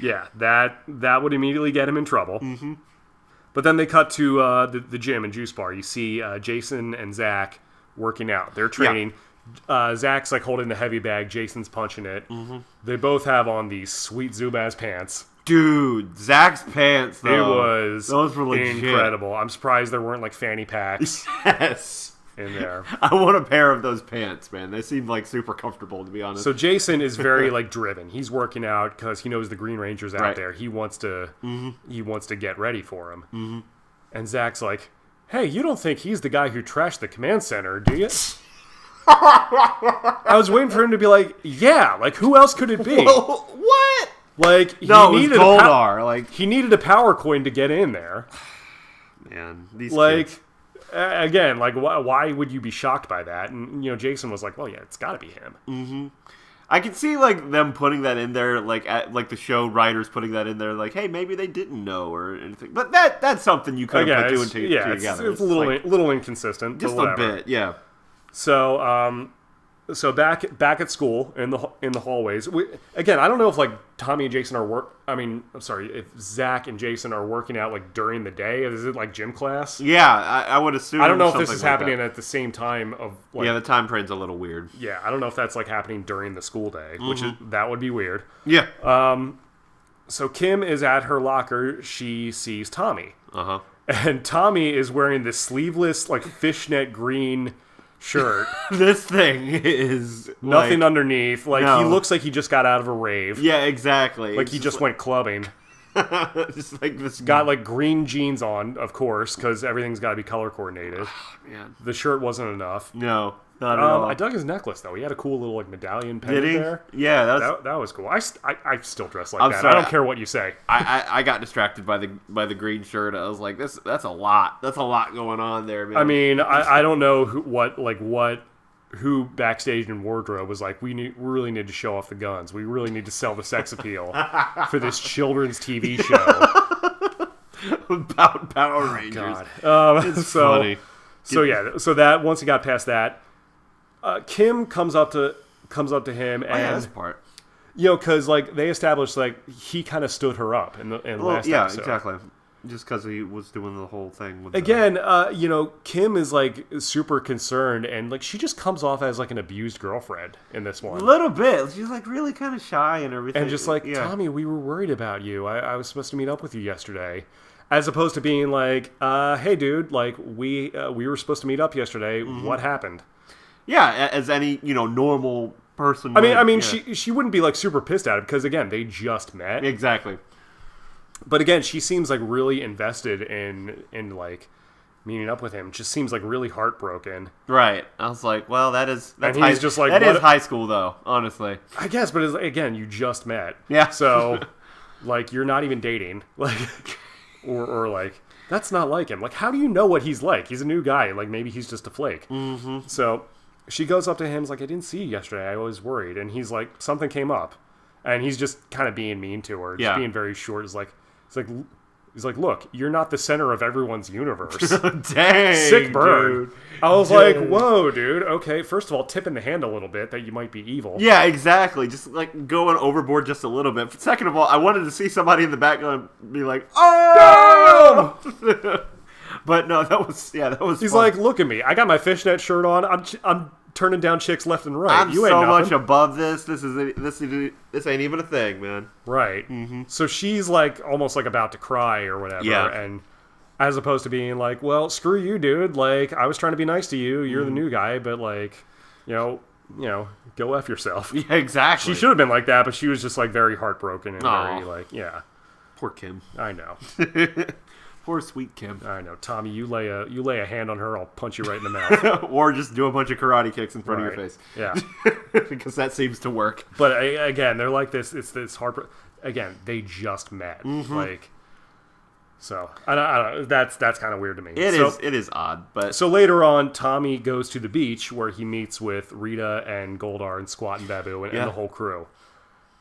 yeah, that would immediately get him in trouble. Mm-hmm. But then they cut to the gym and juice bar. You see Jason and Zach working out. They're training. Yeah. Zach's like holding the heavy bag. Jason's punching it. Mm-hmm. They both have on these sweet Zubaz pants. Dude, Zach's pants, though. Those were legit. Incredible. I'm surprised there weren't like fanny packs. Yes. In there. I want a pair of those pants, man. They seem like super comfortable, to be honest. So Jason is very like driven. He's working out because he knows the Green Ranger's out there. He wants to get ready for him. Mm-hmm. And Zach's like, hey, you don't think he's the guy who trashed the command center, do you? I was waiting for him to be like, yeah, like, who else could it be? What? Like, he needed he needed a power coin to get in there. Man, these kids. Again, like, why would you be shocked by that? And, Jason was like, well, yeah, it's got to be him. Mm-hmm. I can see, like, them putting that in there, like the show writers putting that in there, like, hey, maybe they didn't know or anything. But that's something you could put together. It's a little inconsistent. Just a bit, yeah. So, back at school in the hallways. Again, I don't know if like Tommy and Jason are if Zach and Jason are working out like during the day. Is it like gym class? Yeah, I would assume. I don't know if this is happening at the same time of. Like, the time frame's a little weird. Yeah, I don't know if that's like happening during the school day, which that would be weird. Yeah. So Kim is at her locker. She sees Tommy. And Tommy is wearing this sleeveless like fishnet green shirt. This thing is nothing underneath. Like he looks like he just got out of a rave. Yeah, exactly. Like he just went clubbing. Just like this. Got like green jeans on, of course, because everything's got to be color coordinated. Oh, man, the shirt wasn't enough. No, not at all. I dug his necklace though. He had a cool little like medallion pendant there. Yeah, that was cool. I still dress like that. Sorry, I don't care what you say. I got distracted by the green shirt. I was like, that's a lot. That's a lot going on there, man. I mean, I don't know who backstage in wardrobe was like, we really need to show off the guns. We really need to sell the sex appeal for this children's TV show about Power Rangers. God. It's funny. So that once he got past that, Kim comes up to him and this part. Because like they established like he kind of stood her up in the last episode. Exactly. Just because he was doing the whole thing with Kim is like super concerned and like she just comes off as like an abused girlfriend in this one. A little bit. She's like really kind of shy and everything. And just like, Tommy, we were worried about you. I was supposed to meet up with you yesterday. As opposed to being like, hey dude, like we were supposed to meet up yesterday. What happened? Yeah, as any, normal person. I mean, she wouldn't be like super pissed at it because again, they just met. Exactly. But again, she seems like really invested in like meeting up with him. Just seems like really heartbroken. Right. I was like, well, that's just like, that is high school though, honestly. I guess, but again, you just met. Yeah. So, like, you're not even dating, like, or like that's not like him. Like, how do you know what he's like? He's a new guy. Like, maybe he's just a flake. Mm-hmm. So she goes up to him, is like, I didn't see you yesterday. I was worried, and he's like, something came up, and he's just kind of being mean to her, just being very short. He's like, look, you're not the center of everyone's universe. Dang, sick burn. Dude. I was like, whoa, dude. Okay, first of all, tip in the hand a little bit that you might be evil. Yeah, exactly. Just like going overboard just a little bit. Second of all, I wanted to see somebody in the background be like, oh! But no, that was He's fun. like, look at me. I got my fishnet shirt on. I'm turning down chicks left and right. I'm so much above this. This ain't even a thing, man. Right. Mm-hmm. So she's like almost like about to cry or whatever. Yeah. And as opposed to being like, well, screw you, dude. Like, I was trying to be nice to you. You're the new guy, but like, go F yourself. Yeah, exactly. She should have been like that, but she was just like very heartbroken and very like, Poor Kim. I know. Poor sweet Kim. I know. Tommy, you lay a hand on her, I'll punch you right in the mouth. Or just do a bunch of karate kicks in front of your face. Yeah. Because that seems to work. But again, they're like this. It's this heartbreak. Again, they just met. Mm-hmm. Like, so I don't know. That's kind of weird to me. It is odd. But so later on, Tommy goes to the beach where he meets with Rita and Goldar and Squat and Babu and the whole crew.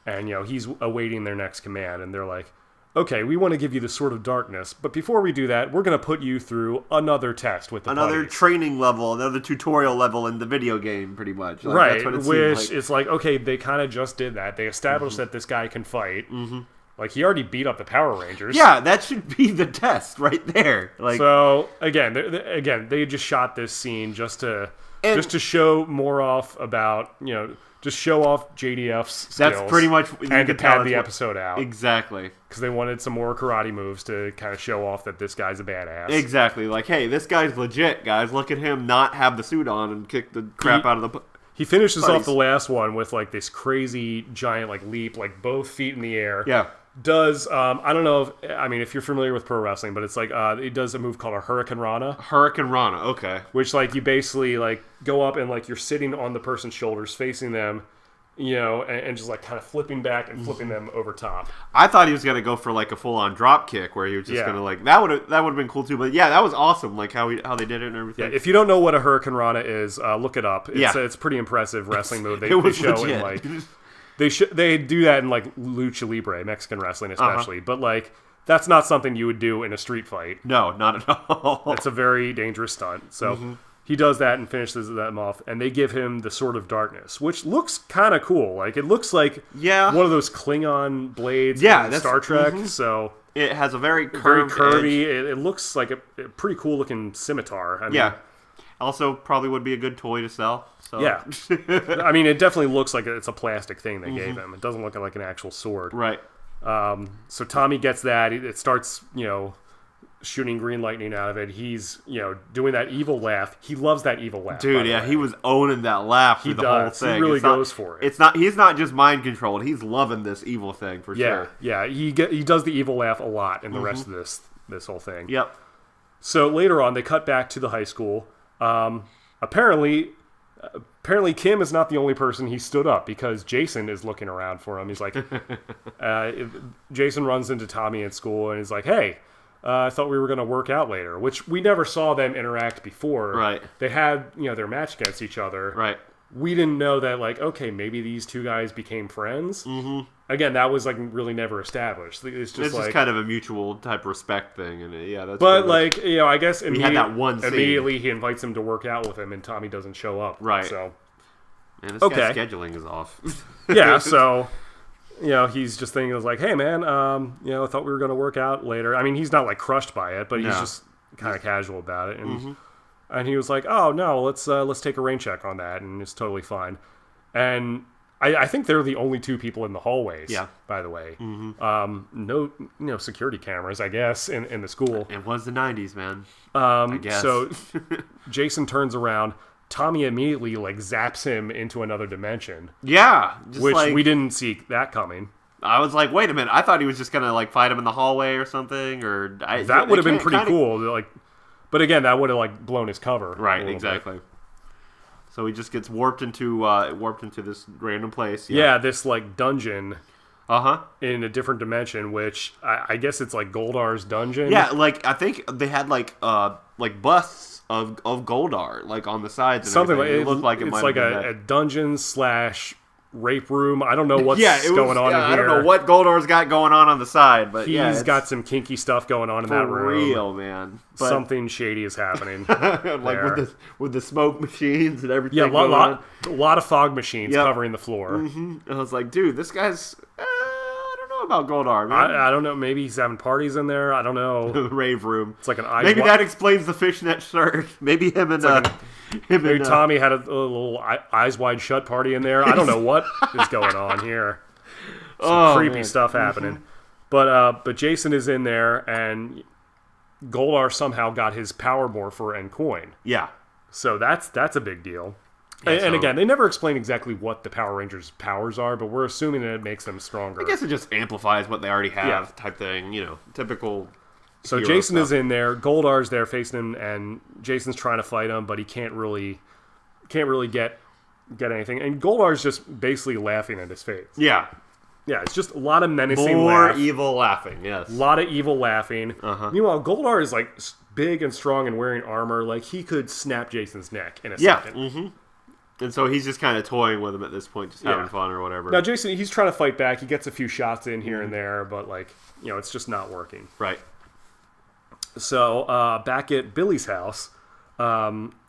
And he's awaiting their next command, and they're like, okay, we want to give you the Sword of Darkness, but before we do that, we're going to put you through another test with the putties. Training level, another tutorial level in the video game, pretty much. Like, right, that's what it which seems like. it's like, okay, they kind of just did that. They established that this guy can fight. Mm-hmm. Like, he already beat up the Power Rangers. Yeah, that should be the test right there. Like, so, again, they just shot this scene just to show more off about, just show off JDF's skills. That's pretty much... And to pad the episode out. Exactly. Because they wanted some more karate moves to kind of show off that this guy's a badass. Exactly. Like, hey, this guy's legit, guys. Look at him not have the suit on and kick the crap out of the... He finishes off the last one with, like, this crazy giant, like, leap, like, both feet in the air. Yeah. does I don't know if you're familiar with pro wrestling, but it's like he does a move called a Hurricane Rana. Hurricane Rana, okay. Which like you basically like go up and like you're sitting on the person's shoulders facing them, and just like kind of flipping back and flipping them over top. I thought he was gonna go for like a full on drop kick where he was just gonna like that would have been cool too. But yeah, that was awesome. Like how they did it and everything. Yeah, if you don't know what a Hurricane Rana is, look it up. It's a pretty impressive wrestling move. They show in like. They do that in like lucha libre, Mexican wrestling especially, but like that's not something you would do in a street fight. No, not at all. It's a very dangerous stunt. So he does that and finishes them off, and they give him the Sword of Darkness, which looks kind of cool. Like it looks like one of those Klingon blades in Star Trek. So it has a very curvy. It looks like a pretty cool looking scimitar. I mean, also probably would be a good toy to sell. So. Yeah. I mean, it definitely looks like it's a plastic thing they gave him. It doesn't look like an actual sword. Right. So Tommy gets that. It starts, shooting green lightning out of it. He's, doing that evil laugh. He loves that evil laugh. Dude, he was owning that laugh through the whole thing. He really goes for it. He's not just mind controlled. He's loving this evil thing for sure. Yeah. He does the evil laugh a lot in the rest of this whole thing. Yep. So later on, they cut back to the high school. Apparently Kim is not the only person he stood up because Jason is looking around for him. He's like, Jason runs into Tommy at school and he's like, hey, I thought we were going to work out later, which we never saw them interact before. Right. They had, their match against each other. Right. We didn't know that, like, okay, maybe these two guys became friends. Mm-hmm. Again, that was, like, really never established. It's just kind of a mutual type respect thing. And that's. But, like, I guess we had that one scene. Immediately he invites him to work out with him and Tommy doesn't show up. Right. So. Man, this guy's scheduling is off. Yeah, so, he's just thinking, like, hey, man, I thought we were going to work out later. I mean, he's not, like, crushed by it, but he's just kind of casual about it. And and he was like, oh, no, let's take a rain check on that, and it's totally fine. And I think they're the only two people in the hallways, by the way. Mm-hmm. No security cameras, I guess, in the school. It was the 90s, man. I guess. So Jason turns around. Tommy immediately, like, zaps him into another dimension. Yeah. Which we didn't see that coming. I was like, wait a minute. I thought he was just going to, like, fight him in the hallway or something. That would have been pretty cool. Like, but again, that would have, like, blown his cover. Right, exactly. So he just gets warped into this random place. Yeah, this, like, dungeon. In a different dimension, which I guess it's like Goldar's dungeon. Yeah, like I think they had like busts of Goldar like on the sides. And something like it looked like it's like a dungeon / rape room. I don't know what's going on in here. I don't know what Goldar's got going on the side, but he's got some kinky stuff going on in that room. For real, man. But something shady is happening. Like with the smoke machines and everything. Yeah, a lot of fog machines covering the floor. Mm-hmm. I was like, dude, this guy's. I don't know about Goldar, man. I don't know. Maybe he's having parties in there. I don't know. The rave room. It's like an maybe that explains the fishnet shirt. Maybe him and maybe Tommy had a little eyes wide shut party in there. I don't know what is going on here. Some creepy stuff happening. Mm-hmm. But Jason is in there, and Goldar somehow got his power morpher and coin. Yeah. So that's a big deal. And again, they never explain exactly what the Power Rangers' powers are, but we're assuming that it makes them stronger. I guess it just amplifies what they already have, type thing. Typical. So Jason is in there, Goldar's there facing him, and Jason's trying to fight him, but he can't really get anything. And Goldar's just basically laughing at his face. Yeah. Yeah, it's just a lot of menacing More evil laughing, yes. A lot of evil laughing. Meanwhile, Goldar is like big and strong and wearing armor. Like he could snap Jason's neck in a second. Mm-hmm. And so he's just kind of toying with him at this point, just having fun or whatever. Now, Jason, he's trying to fight back. He gets a few shots in here and there, but, like, it's just not working. Right. So, back at Billy's house,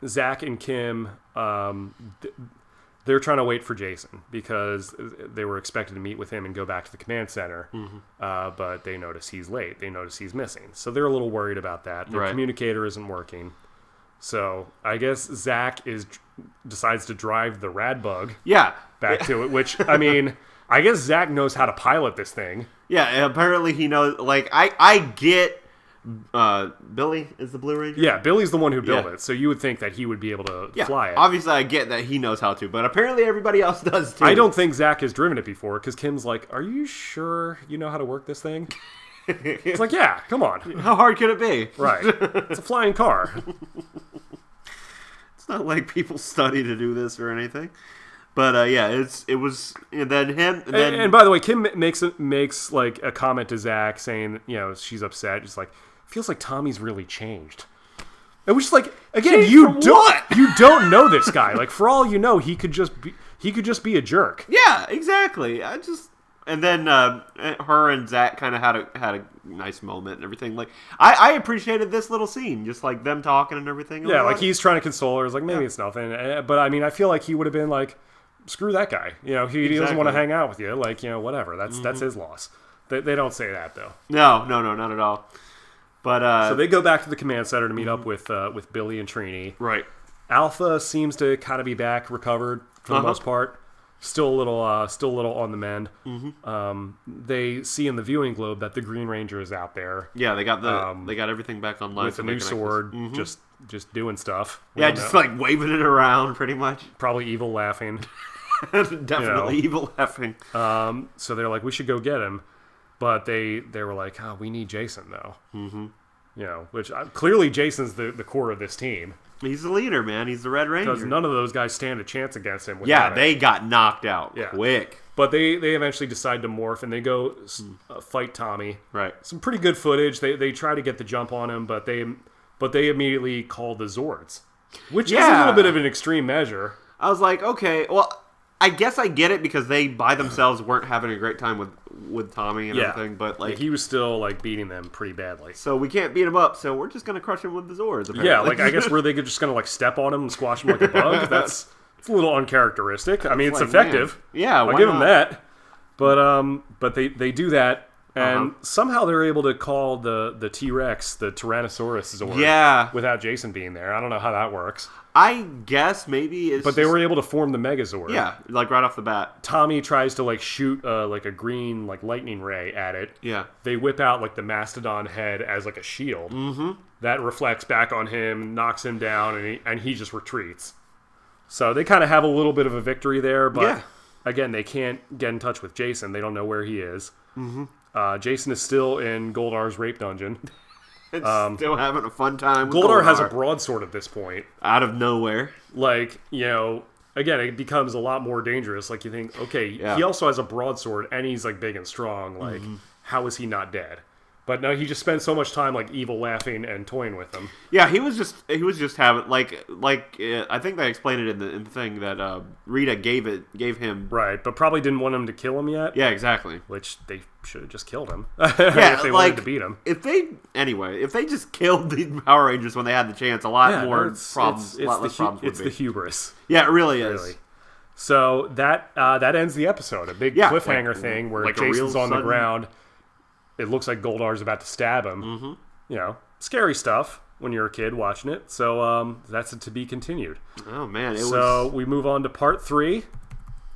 Zach and Kim, they're trying to wait for Jason because they were expected to meet with him and go back to the command center, but they notice he's late. They notice he's missing. So they're a little worried about that. Their communicator isn't working. So I guess Zach decides to drive the rad bug back to it, which, I mean, I guess Zach knows how to pilot this thing. Yeah, and apparently he knows, like, I get Billy is the Blue Ranger? Yeah, Billy's the one who built it, so you would think that he would be able to fly it. Obviously I get that he knows how to, but apparently everybody else does too. I don't think Zach has driven it before, because Kim's like, are you sure you know how to work this thing? It's like, yeah, come on. How hard could it be? Right. It's a flying car. It's not like people study to do this or anything. But it was then him. And by the way, Kim makes like a comment to Zach saying, she's upset. She's like, feels like Tommy's really changed. And which, like, again, you don't know this guy. Like, for all you know, he could just be a jerk. Yeah, exactly. And then her and Zach kind of had a nice moment and everything. Like, I appreciated this little scene, just like them talking and everything. Yeah, like he's trying to console her. It's like, maybe it's nothing. But I mean, I feel like he would have been like, screw that guy. He doesn't want to hang out with you. Like, whatever. That's his loss. They don't say that though. No, not at all. But so they go back to the command center to meet up with Billy and Trini. Right. Alpha seems to kind of be back, recovered for the most part. Still a little on the mend. They see in the viewing globe that the Green Ranger is out there. Yeah, they got everything back online with a new sword, just doing stuff. Like waving it around, pretty much. Probably evil laughing. Definitely evil laughing. So they're like, we should go get him, but they were like, oh, we need Jason though. Which clearly Jason's the core of this team. He's the leader, man. He's the Red Ranger. Because none of those guys stand a chance against him. They got knocked out quick. But they eventually decide to morph, and they go fight Tommy. Right. Some pretty good footage. They try to get the jump on him, but they immediately call the Zords, which is a little bit of an extreme measure. I was like, okay, well, I guess I get it because they by themselves weren't having a great time with Tommy and everything, but like he was still like beating them pretty badly. So we can't beat him up, so we're just gonna crush him with the Zords. Apparently. Yeah, like I guess were they just gonna like step on him and squash him like a bug? It's a little uncharacteristic. I mean, it's effective. Man. Yeah, I'll give them that. But they do that, and somehow they're able to call the T-Rex the Tyrannosaurus Zord. Without Jason being there. I don't know how that works. I guess maybe it's. But they were able to form the Megazord. Yeah, like right off the bat. Tommy tries to like shoot like a green like lightning ray at it. Yeah. They whip out like the mastodon head as like a shield. That reflects back on him, knocks him down, and he just retreats. So they kind of have a little bit of a victory there, but again, they can't get in touch with Jason. They don't know where he is. Jason is still in Goldar's rape dungeon. Still having a fun time with Goldar has a broadsword at this point. Out of nowhere. Like, again, it becomes a lot more dangerous. Like, you think, okay, he also has a broadsword, and he's, like, big and strong. Like, how is he not dead? But no, he just spends so much time, like, evil laughing and toying with them. Yeah, he was just having, I think they explained it in the thing that Rita gave him. Right, but probably didn't want him to kill him yet. Yeah, exactly. Which they should have just killed him. Yeah, if they wanted to beat him. If they just killed the Power Rangers when they had the chance, a lot more problems. It's the hubris. Yeah, it really is. Really. So that ends the episode. A big cliffhanger thing where Jason's on the ground. It looks like Goldar's about to stab him. Scary stuff when you're a kid watching it. So that's to be continued. Oh man! We move on to part 3,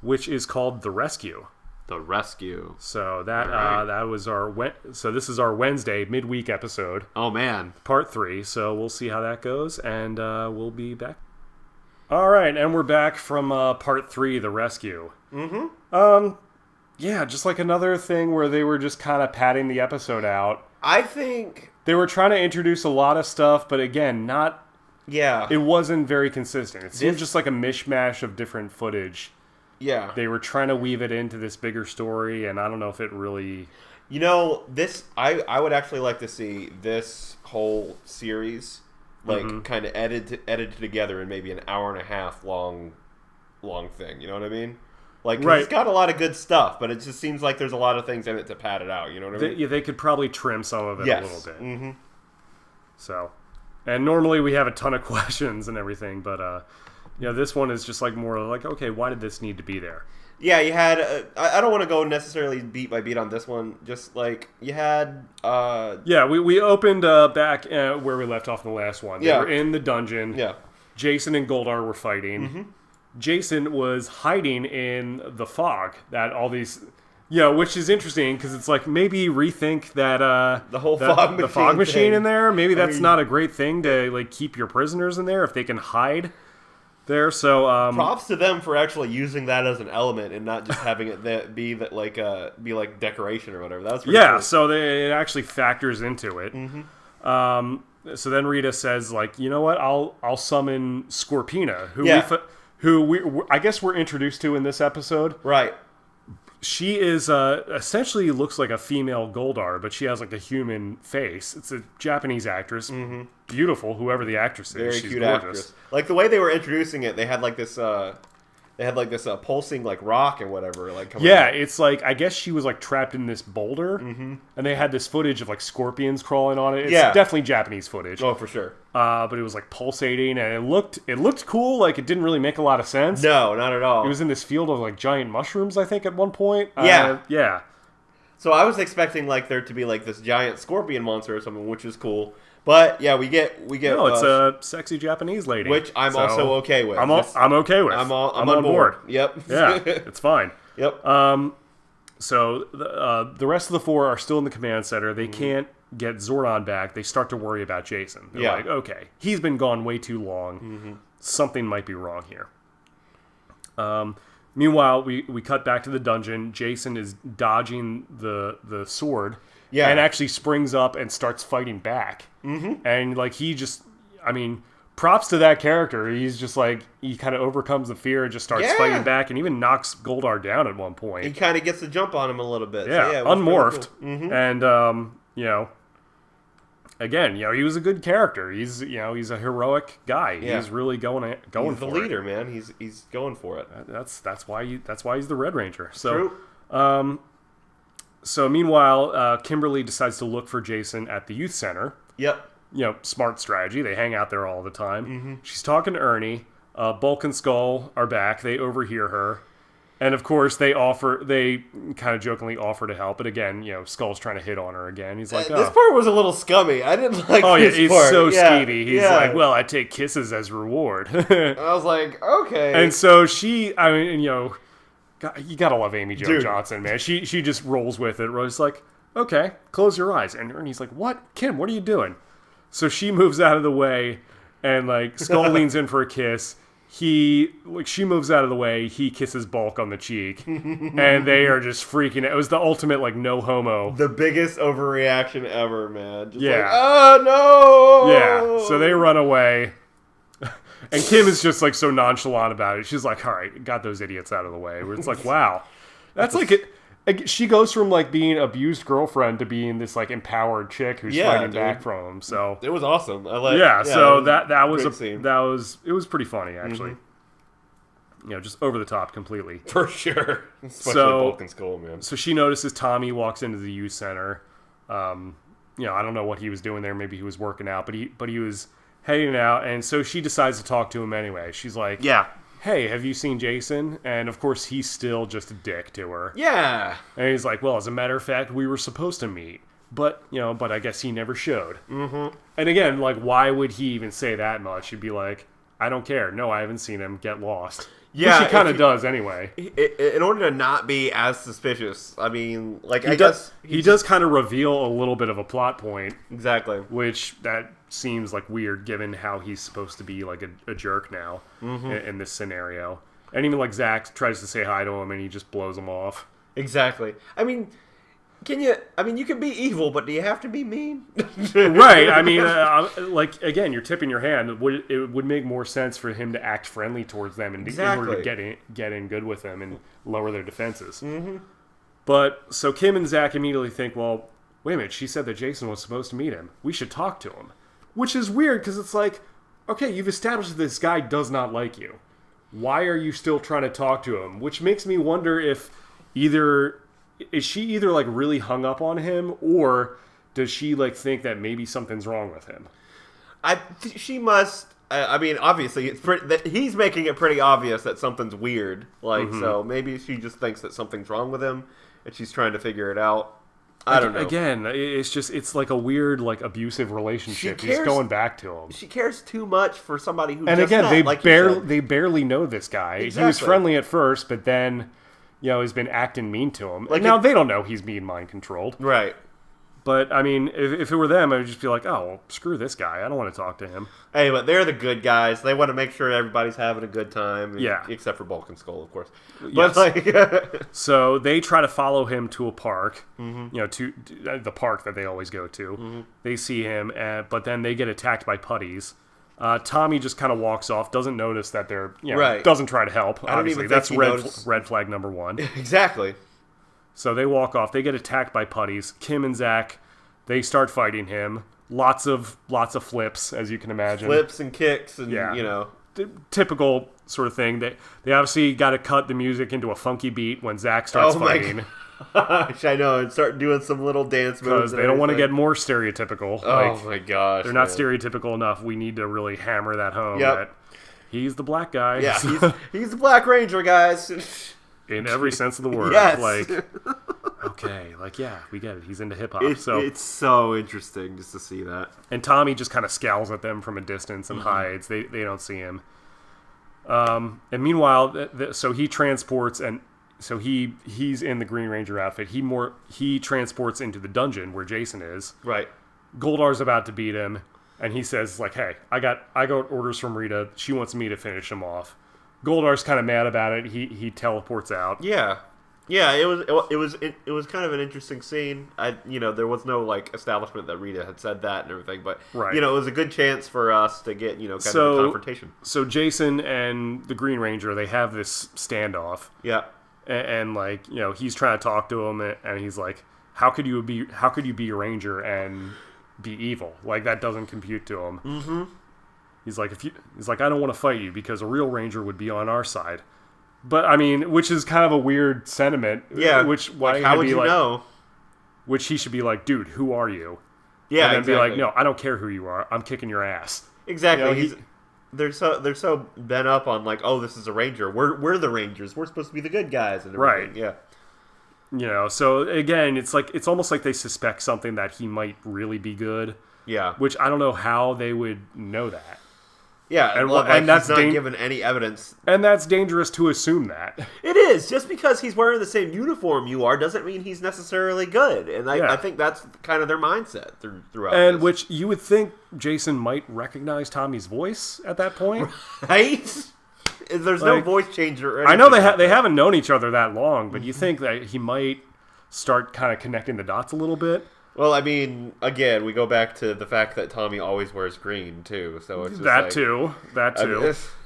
which is called The Rescue. The Rescue. So that was so this is our Wednesday midweek episode. Oh man! Part 3. So we'll see how that goes, and we'll be back. All right, and we're back from part 3, The Rescue. Yeah, just like another thing where they were just kind of padding the episode out. I think they were trying to introduce a lot of stuff, but again, not... Yeah. It wasn't very consistent. It seemed just like a mishmash of different footage. Yeah. They were trying to weave it into this bigger story, and I don't know if it really... this... I would actually like to see this whole series, kind of edited together in maybe an hour and a half long thing. You know what I mean? Like, it's got a lot of good stuff, but it just seems like there's a lot of things in it to pad it out, you know what I mean? They could probably trim some of it a little bit. So, and normally we have a ton of questions and everything, but, this one is just like more like, okay, why did this need to be there? Yeah, you had, I don't want to go necessarily beat by beat on this one, just like, you had, Yeah, we opened back where we left off in the last one. They were in the dungeon. Yeah. Jason and Goldar were fighting. Jason was hiding in the fog that all these Yeah, which is interesting because it's like maybe rethink that the whole fog machine in there. Maybe that's not a great thing to like keep your prisoners in there if they can hide there. So props to them for actually using that as an element and not just having it be like decoration or whatever. That's cool. So it actually factors into it. Mm-hmm. So then Rita says like, you know what? I'll summon Scorpina, who we I guess we're introduced to in this episode, right? She is essentially looks like a female Goldar, but she has like a human face. It's a Japanese actress, beautiful. Whoever the actress is, very she's cute gorgeous. Actress. Like the way they were introducing it, they had like this, pulsing like rock and whatever. Like it's like I guess she was like trapped in this boulder, and they had this footage of like scorpions crawling on it. It's definitely Japanese footage. Oh, for sure. But it was like pulsating, and it looked cool. Like it didn't really make a lot of sense. No, not at all. It was in this field of like giant mushrooms, I think, at one point. Yeah. So I was expecting like there to be like this giant scorpion monster or something, which is cool. But yeah, we get. No, it's a sexy Japanese lady, which I'm also okay with. I'm okay with. I'm on board. Yep. Yeah, it's fine. Yep. So the rest of the four are still in the command center. They can't get Zordon back. They start to worry about Jason. They're like, okay, he's been gone way too long. Something might be wrong here. Meanwhile, we cut back to the dungeon. Jason is dodging the sword. Yeah. And actually springs up and starts fighting back. And like props to that character. He's just like, he kind of overcomes the fear and just starts fighting back and even knocks Goldar down at one point. He kind of gets the jump on him a little bit. Yeah, so unmorphed. Really cool. And, again, he was a good character. He's a heroic guy. Yeah. He's really going he's for it. He's the leader, man. He's going for it. That's why he's the Red Ranger. So, true. So meanwhile, Kimberly decides to look for Jason at the youth center. Yep. Smart strategy. They hang out there all the time. She's talking to Ernie. Bulk and Skull are back. They overhear her. And of course, they kind of jokingly offer to help. But again, Skull's trying to hit on her again. He's like, this part was a little scummy. I didn't like this part. He's so skeevy. He's like, well, I take kisses as reward. I was like, okay. And so you gotta love Amy Jo Johnson, man. She just rolls with it. Rose like, okay, close your eyes. And Ernie's like, what? Kim, what are you doing? So she moves out of the way, and like Skull leans in for a kiss. She moves out of the way. He kisses Bulk on the cheek, and they are just freaking out. It was the ultimate like no homo. The biggest overreaction ever, man. Just like, oh no! Yeah. So they run away. And Kim is just like so nonchalant about it. She's like, all right, got those idiots out of the way. Where it's like, wow. That's like it. She goes from like being abused girlfriend to being this like empowered chick who's fighting back from him. So it was awesome. So it was pretty funny actually. Just over the top completely. For sure. Especially Bulk and Skull, man. So she notices Tommy walks into the youth center. I don't know what he was doing there. Maybe he was working out, but he was heading out, and so she decides to talk to him anyway. She's like, hey, have you seen Jason? And of course, he's still just a dick to her. Yeah. And he's like, well, as a matter of fact, we were supposed to meet. But I guess he never showed. Mm-hmm. And again, like, why would he even say that much? He'd be like, I don't care. No, I haven't seen him. Get lost. Yeah. Which he kind of does anyway. In order to not be as suspicious, I mean, like, he does kind of reveal a little bit of a plot point. Exactly. Which that seems like weird given how he's supposed to be like a jerk now in this scenario. And even like Zach tries to say hi to him and he just blows him off. Exactly. I mean, you can be evil, but do you have to be mean? Right. I mean, like, again, you're tipping your hand. It would make more sense for him to act friendly towards them in order to get in good with them and lower their defenses. Mm-hmm. But, so Kim and Zach immediately think, well, wait a minute, she said that Jason was supposed to meet him. We should talk to him. Which is weird, because it's like, okay, you've established that this guy does not like you. Why are you still trying to talk to him? Which makes me wonder if is she either like really hung up on him, or does she like think that maybe something's wrong with him? She must. I mean, obviously, that he's making it pretty obvious that something's weird. Like, so maybe she just thinks that something's wrong with him, and she's trying to figure it out. I don't know. Again, it's like a weird, like, abusive relationship. He's going back to him. She cares too much for somebody who. And again, they barely know this guy. Exactly. He was friendly at first, but then has been acting mean to him. Like, now they don't know he's being mind controlled. Right. But, I mean, if it were them, I would just be like, oh, well, screw this guy. I don't want to talk to him. Hey, but they're the good guys. They want to make sure everybody's having a good time. Yeah. Except for Bulk and Skull, of course. Yes. But, so they try to follow him to a park, to the park that they always go to. Mm-hmm. They see him, but then they get attacked by putties. Tommy just kind of walks off, doesn't notice that they're, doesn't try to help. Obviously, that's red flag number one. Exactly. So they walk off. They get attacked by putties. Kim and Zach, they start fighting him. Lots of flips, as you can imagine. Flips and kicks, and typical sort of thing. They obviously got to cut the music into a funky beat when Zach starts fighting. Gosh, I know, and start doing some little dance moves. Because they don't want to get more stereotypical. Oh my gosh, they're not stereotypical enough. We need to really hammer that home. That he's the black guy. Yeah, he's the Black Ranger, guys. In every sense of the word. Yes. Okay, we get it. He's into hip hop. It's so interesting just to see that. And Tommy just kind of scowls at them from a distance and hides. They don't see him. And meanwhile, so he transports, and so he's in the Green Ranger outfit. He transports into the dungeon where Jason is. Right. Goldar's about to beat him, and he says hey, I got orders from Rita. She wants me to finish him off. Goldar's kind of mad about it. He teleports out. Yeah. It was kind of an interesting scene. There was no establishment that Rita had said that and everything, but it was a good chance for us to get kind of a confrontation. So Jason and the Green Ranger, they have this standoff. Yeah. And he's trying to talk to him, and he's like, how could you be a ranger and be evil? That doesn't compute to him. Mm-hmm. He's like, I don't want to fight you because a real ranger would be on our side. But I mean, which is kind of a weird sentiment. Yeah. How would you know? Which he should be like, dude, who are you? Yeah. And then exactly. be like, no, I don't care who you are. I'm kicking your ass. Exactly. They're so bent up on oh, this is a ranger. We're the rangers. We're supposed to be the good guys and everything. Right. Yeah. So again, it's almost like they suspect something that he might really be good. Yeah. Which I don't know how they would know that. Yeah, and that's not given any evidence. And that's dangerous to assume that. It is. Just because he's wearing the same uniform you are doesn't mean he's necessarily good. And I think that's kind of their mindset throughout and this. Which you would think Jason might recognize Tommy's voice at that point. Right? There's no voice changer. I know they haven't known each other that long, but you think that he might start kind of connecting the dots a little bit. Well, I mean, again, we go back to the fact that Tommy always wears green too. So it's just that too.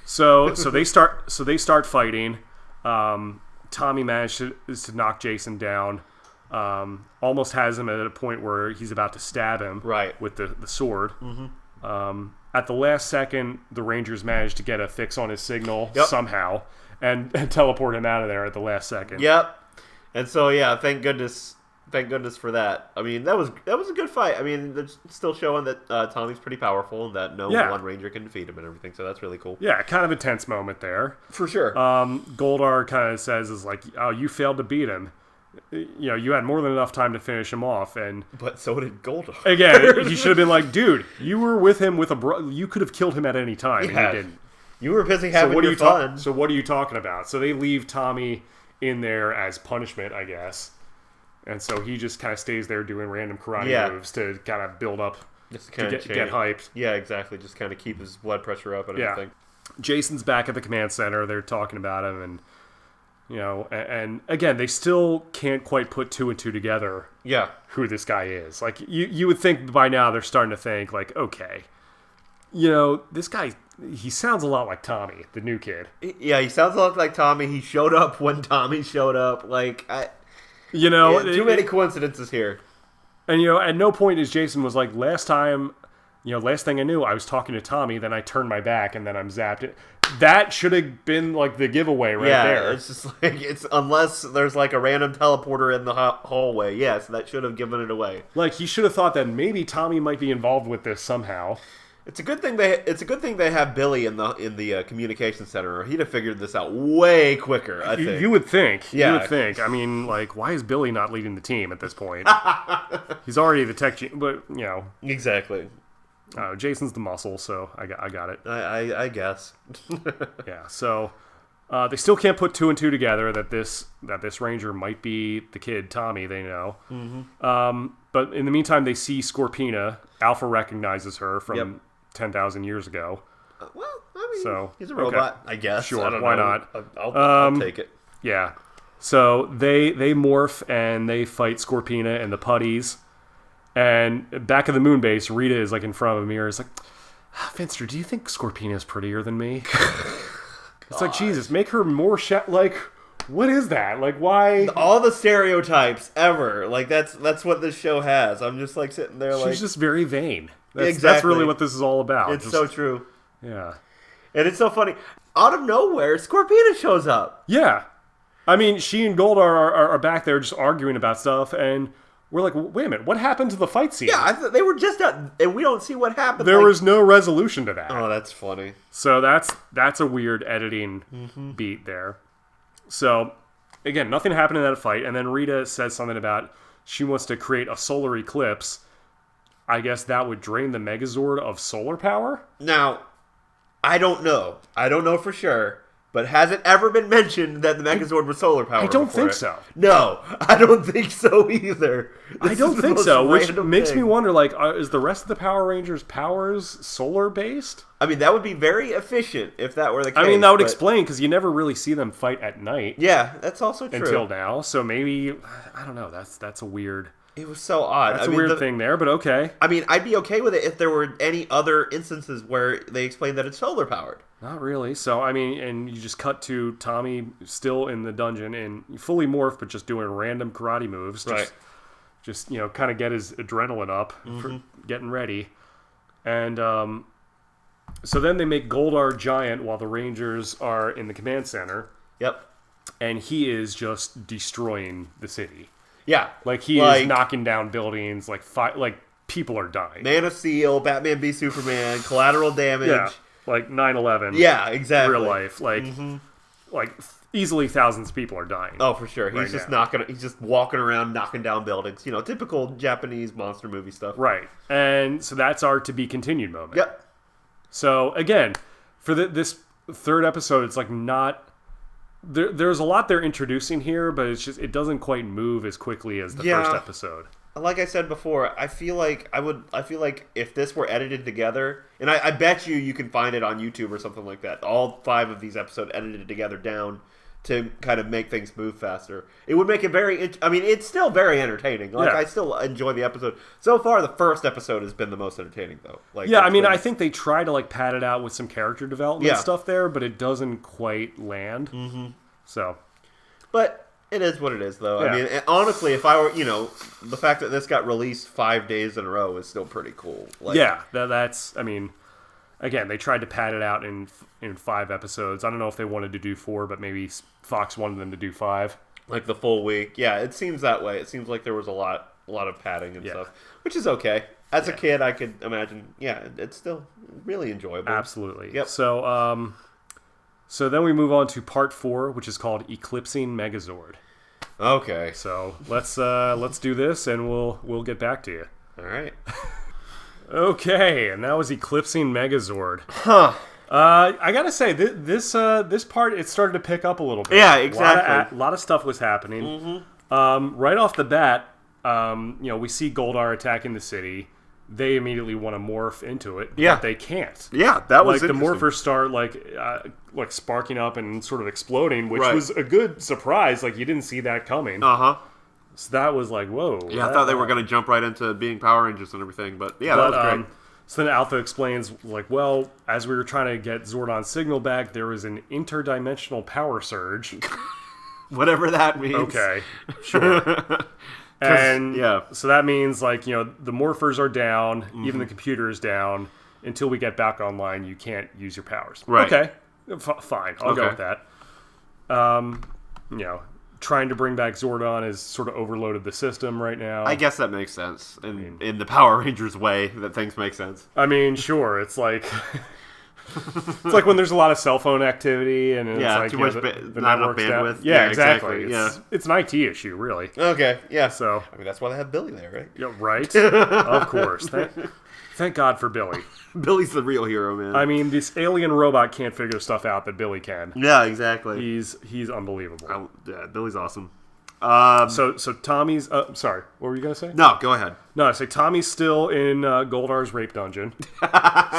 So they start fighting. Tommy manages to knock Jason down. Almost has him at a point where he's about to stab him. With the sword. Mm-hmm. At the last second, the Rangers manage to get a fix on his signal somehow and teleport him out of there at the last second. Yep. And so thank goodness for that. I mean, that was a good fight. I mean, it's still showing that Tommy's pretty powerful and that no one Ranger can defeat him and everything. So that's really cool. Yeah, kind of a tense moment there. For sure. Goldar kind of says oh, you failed to beat him. You had more than enough time to finish him off, but so did Goldar. Again, he should have been like, dude, you were with him with you could have killed him at any time, and you didn't. You were busy having your fun. So what are you talking about? So they leave Tommy in there as punishment, I guess. And so he just kind of stays there doing random karate moves to kind of build up, just to get hyped. Yeah, exactly. Just kind of keep his blood pressure up and everything. Jason's back at the command center. They're talking about him, and and again, they still can't quite put two and two together. Yeah, who this guy is? You would think by now they're starting to think okay, this guy. He sounds a lot like Tommy, the new kid. Yeah, he sounds a lot like Tommy. He showed up when Tommy showed up. Too many coincidences here. And, at no point is Jason was like, last thing I knew, I was talking to Tommy, then I turned my back, and then I'm zapped. That should have been, the giveaway there. Yeah, it's just unless there's, a random teleporter in the hallway. Yes, that should have given it away. He should have thought that maybe Tommy might be involved with this somehow. It's a good thing they have Billy in the communication center, or he'd have figured this out way quicker. I think you would think. Yeah. You would think. I mean, why is Billy not leading the team at this point? He's already the tech, but exactly. Jason's the muscle, so I got it. I guess. Yeah. So They still can't put two and two together that this Ranger might be the kid, Tommy, they know. Mm-hmm. But in the meantime, they see Scorpina. Alpha recognizes her from 10,000 years ago. Well, I mean, so, he's a robot, I guess. Sure, I don't why know. not? I'll take it. Yeah. So they morph and they fight Scorpina and the putties. And back at the moon base, Rita is like in front of a mirror. It's like, Finster, do you think Scorpina is prettier than me? It's like, Jesus, make her more like, what is that? Like, why? All the stereotypes ever. Like, that's what this show has. I'm just like sitting there like... She's just very vain. Exactly. That's really what this is all about. It's so true. Yeah. And it's so funny. Out of nowhere, Scorpina shows up. Yeah. I mean, she and Gold are back there just arguing about stuff, and we're like, wait a minute, what happened to the fight scene? Yeah, they were just and we don't see what happened. There was no resolution to that. Oh, that's funny. So that's a weird editing beat there. So, again, nothing happened in that fight, and then Rita says something about she wants to create a solar eclipse. I guess that would drain the Megazord of solar power? Now, I don't know. I don't know for sure. But has it ever been mentioned that the Megazord was solar powered? I don't think so. No, I don't think so either. I don't think so, which makes me wonder, like, is the rest of the Power Rangers' powers solar-based? I mean, that would be very efficient if that were the case. I mean, that would explain, because you never really see them fight at night. Yeah, that's also true. Until now, so maybe, I don't know, that's a weird... It was so odd. That's a weird thing there, but okay. I mean, I'd be okay with it if there were any other instances where they explained that it's solar powered. Not really. So, I mean, and you just cut to Tommy still in the dungeon and fully morphed, but just doing random karate moves. Just you know, kind of get his adrenaline up for getting ready. And so then they make Goldar giant while the Rangers are in the command center. Yep. And he is just destroying the city. Yeah, like he is knocking down buildings. Like people are dying. Man of Steel, Batman v Superman, collateral damage. Yeah, like 9/11. Yeah, exactly. Real life, like easily thousands of people are dying. Oh, for sure. He's just He's just walking around knocking down buildings. You know, typical Japanese monster movie stuff. Right, and so that's our to be continued moment. Yep. So again, for this third episode, it's like not. There's a lot they're introducing here, but it's just it doesn't quite move as quickly as the first episode. Like I said before, I feel like if this were edited together, and I bet you can find it on YouTube or something like that. All 5 of these episodes edited together down to kind of make things move faster. It would make it it's still very entertaining. I still enjoy the episode. So far, the first episode has been the most entertaining, though. I think they try to pad it out with some character development stuff there, but it doesn't quite land. Mm-hmm. So, but it is what it is, though. Yeah. I mean, honestly, if I were, the fact that this got released 5 days in a row is still pretty cool. That's. I mean, again, they tried to pad it out in 5 episodes. I don't know if they wanted to do 4, but maybe Fox wanted them to do 5, like the full week. Yeah, it seems that way. It seems like there was a lot of padding and stuff, which is okay. As a kid, I could imagine. Yeah, it's still really enjoyable. Absolutely. Yep. So then we move on to part 4, which is called Eclipsing Megazord. Okay. So let's do this, and we'll get back to you. All right. Okay, and that was Eclipsing Megazord. Huh. I gotta say, this part, it started to pick up a little bit. Yeah, exactly. A lot of stuff was happening. Mm-hmm. Right off the bat, we see Goldar attacking the city. They immediately want to morph into it, but they can't. Yeah, that was the morphers start sparking up and sort of exploding, which was a good surprise. Like, you didn't see that coming. Uh-huh. So that was like, whoa. Yeah, I thought they were going to jump right into being Power Rangers and everything, but that was great. So then Alpha explains, as we were trying to get Zordon's signal back, there was an interdimensional power surge. Whatever that means. Okay, sure. And so that means, the morphers are down, even the computer is down. Until we get back online, you can't use your powers. Right. Okay, fine. I'll go with that. Trying to bring back Zordon has sort of overloaded the system right now. I guess that makes sense. In the Power Rangers way, that things make sense. I mean, sure. It's like... It's like when there's a lot of cell phone activity and it's like too much not enough bandwidth. Yeah, exactly. Yeah, it's an IT issue, really. Okay, yeah. So I mean, that's why they have Billy there, right? Yeah, right. Of course. Thank God for Billy. Billy's the real hero, man. I mean, this alien robot can't figure stuff out that Billy can. Yeah, exactly. He's unbelievable. Yeah, Billy's awesome. So Tommy's... sorry, what were you going to say? No, go ahead. No, I say Tommy's still in Goldar's rape dungeon.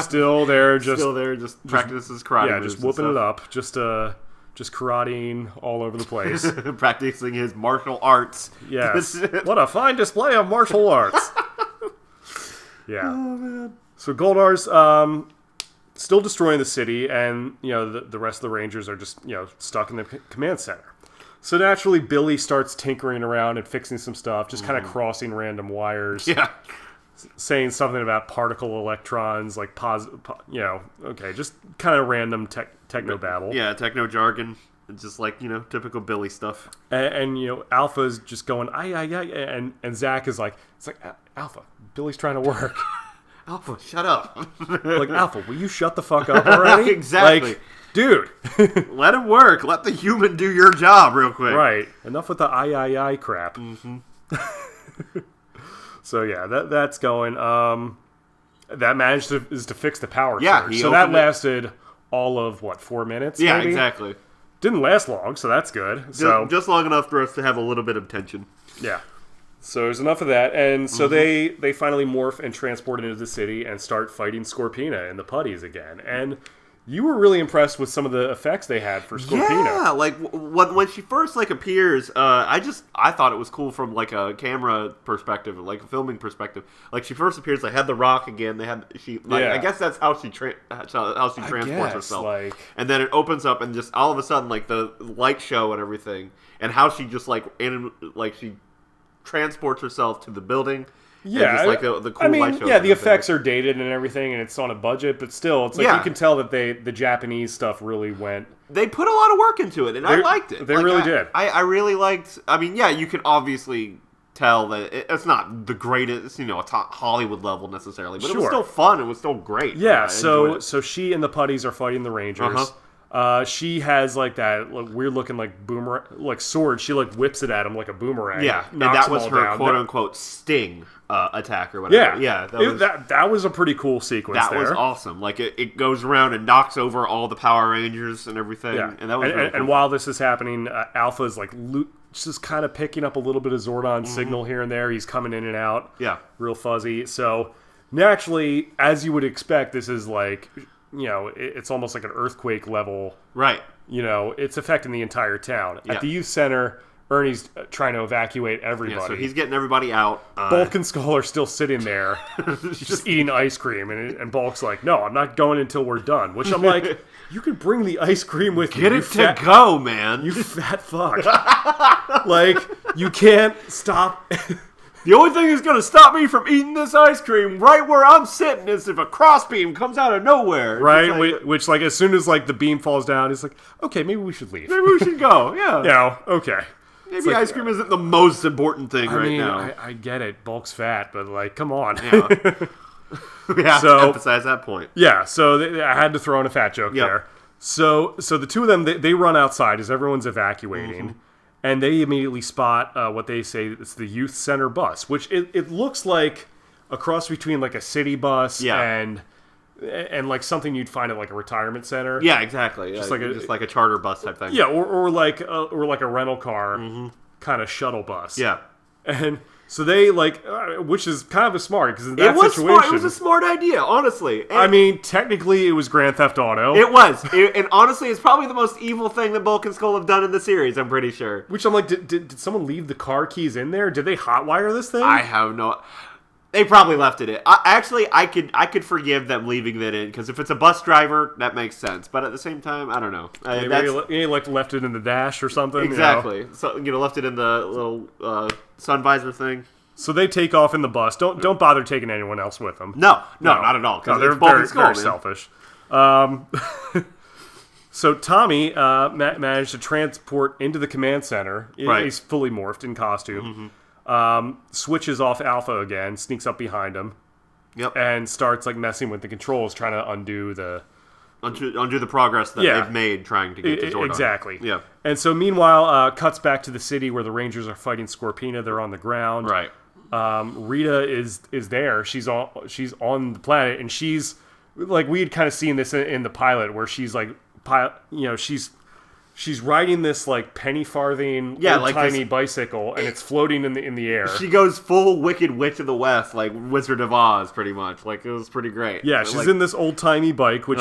Still there, just practices karate. Yeah, just whooping it up. Just karateing all over the place. Practicing his martial arts. Yes. What a fine display of martial arts. Yeah. Oh, man. So Goldar's still destroying the city, and the rest of the Rangers are just stuck in the command center. So naturally, Billy starts tinkering around and fixing some stuff, just kind of crossing random wires. Yeah. Saying something about particle electrons, like just kind of random techno babble. Yeah, techno jargon. It's just like, typical Billy stuff. And Alpha's just going, and Zach is like, it's like, Alpha, Billy's trying to work. Alpha, shut up. Like, Alpha, will you shut the fuck up already? Exactly. Like, dude. Let him work. Let the human do your job real quick. Right. Enough with the I crap. Mm-hmm. So, yeah, that's going. That managed to fix the power surge. So that lasted all of, 4 minutes? Yeah, maybe? Exactly. Didn't last long, so that's good. So just long enough for us to have a little bit of tension. Yeah. So there's enough of that, and so they finally morph and transport into the city and start fighting Scorpina and the putties again. And you were really impressed with some of the effects they had for Scorpina. Yeah, like when she first appears, I thought it was cool from a camera perspective, like a filming perspective. Like she first appears, they had the rock again. I guess that's how she transports herself. And then it opens up, and just all of a sudden, the light show and everything, and how she just she transports herself to the building. Yeah, just the cool light show. Yeah, the effects are dated and everything, and it's on a budget, but still, it's you can tell that the Japanese stuff really went. They put a lot of work into it, and I liked it. They really did. I really liked. I mean, yeah, you can obviously tell that it's not the greatest, it's not Hollywood level necessarily, but it was still fun. It was still great. Yeah. So she and the putties are fighting the Rangers. She has that weird looking boomerang sword. She whips it at him like a boomerang. Yeah, and that was her quote unquote sting attack or whatever. Yeah. That was a pretty cool sequence. That was awesome. It goes around and knocks over all the Power Rangers and everything. Yeah. And that was really cool. And while this is happening, Alpha is just kind of picking up a little bit of Zordon signal here and there. He's coming in and out. Yeah, real fuzzy. So naturally, as you would expect, this is it's almost like an earthquake level. Right. It's affecting the entire town. Yeah. At the youth center, Ernie's trying to evacuate everybody. Yeah, so he's getting everybody out. Bulk and Skull are still sitting there, just eating ice cream. And Bulk's like, no, I'm not going until we're done. Which I'm like, you could bring the ice cream with you. Get it to go, man. You fat fuck. You can't stop... The only thing that's going to stop me from eating this ice cream right where I'm sitting is if a crossbeam comes out of nowhere. Right, which as soon as the beam falls down, it's like, okay, maybe we should leave. Maybe we should go, yeah. Yeah, okay. Maybe ice cream isn't the most important thing now. I get it. Bulk's fat, but come on. Yeah. We have to emphasize that point. Yeah, so I had to throw in a fat joke there. So the two of them, they run outside as everyone's evacuating. And they immediately spot what they say is the youth center bus, which it looks like a cross between a city bus and something you'd find at a retirement center. Yeah, exactly. Just like a charter bus type thing. Yeah, or like a rental car kind of shuttle bus. Yeah, and so they which is kind of smart because in that situation, smart. It was a smart idea, honestly. And I mean, technically, it was Grand Theft Auto. It was, and honestly, it's probably the most evil thing that Bulk and Skull have done in the series. I'm pretty sure. Which I'm like, did someone leave the car keys in there? Did they hotwire this thing? I have no. They probably left it in. I could forgive them leaving that in because if it's a bus driver, that makes sense. But at the same time, I don't know. Maybe left it in the dash or something. Exactly. So left it in the little sun visor thing. So they take off in the bus. Don't bother taking anyone else with them. No, not at all. No, they're very selfish. So Tommy managed to transport into the command center. Right. He's fully morphed in costume. Switches off Alpha again, sneaks up behind him, and starts messing with the controls, trying to undo the Under the progress that they've made trying to get to Zordon. Exactly. Yeah. And so meanwhile, cuts back to the city where the Rangers are fighting Scorpina. They're on the ground. Right. Rita is there. She's on the planet, and she's like, we had kind of seen this in the pilot where she's like, she's riding this like penny farthing, tiny bicycle, and it's floating in the air. She goes full Wicked Witch of the West, like Wizard of Oz, pretty much. Like, it was pretty great. Yeah, she's in this old timey bike, which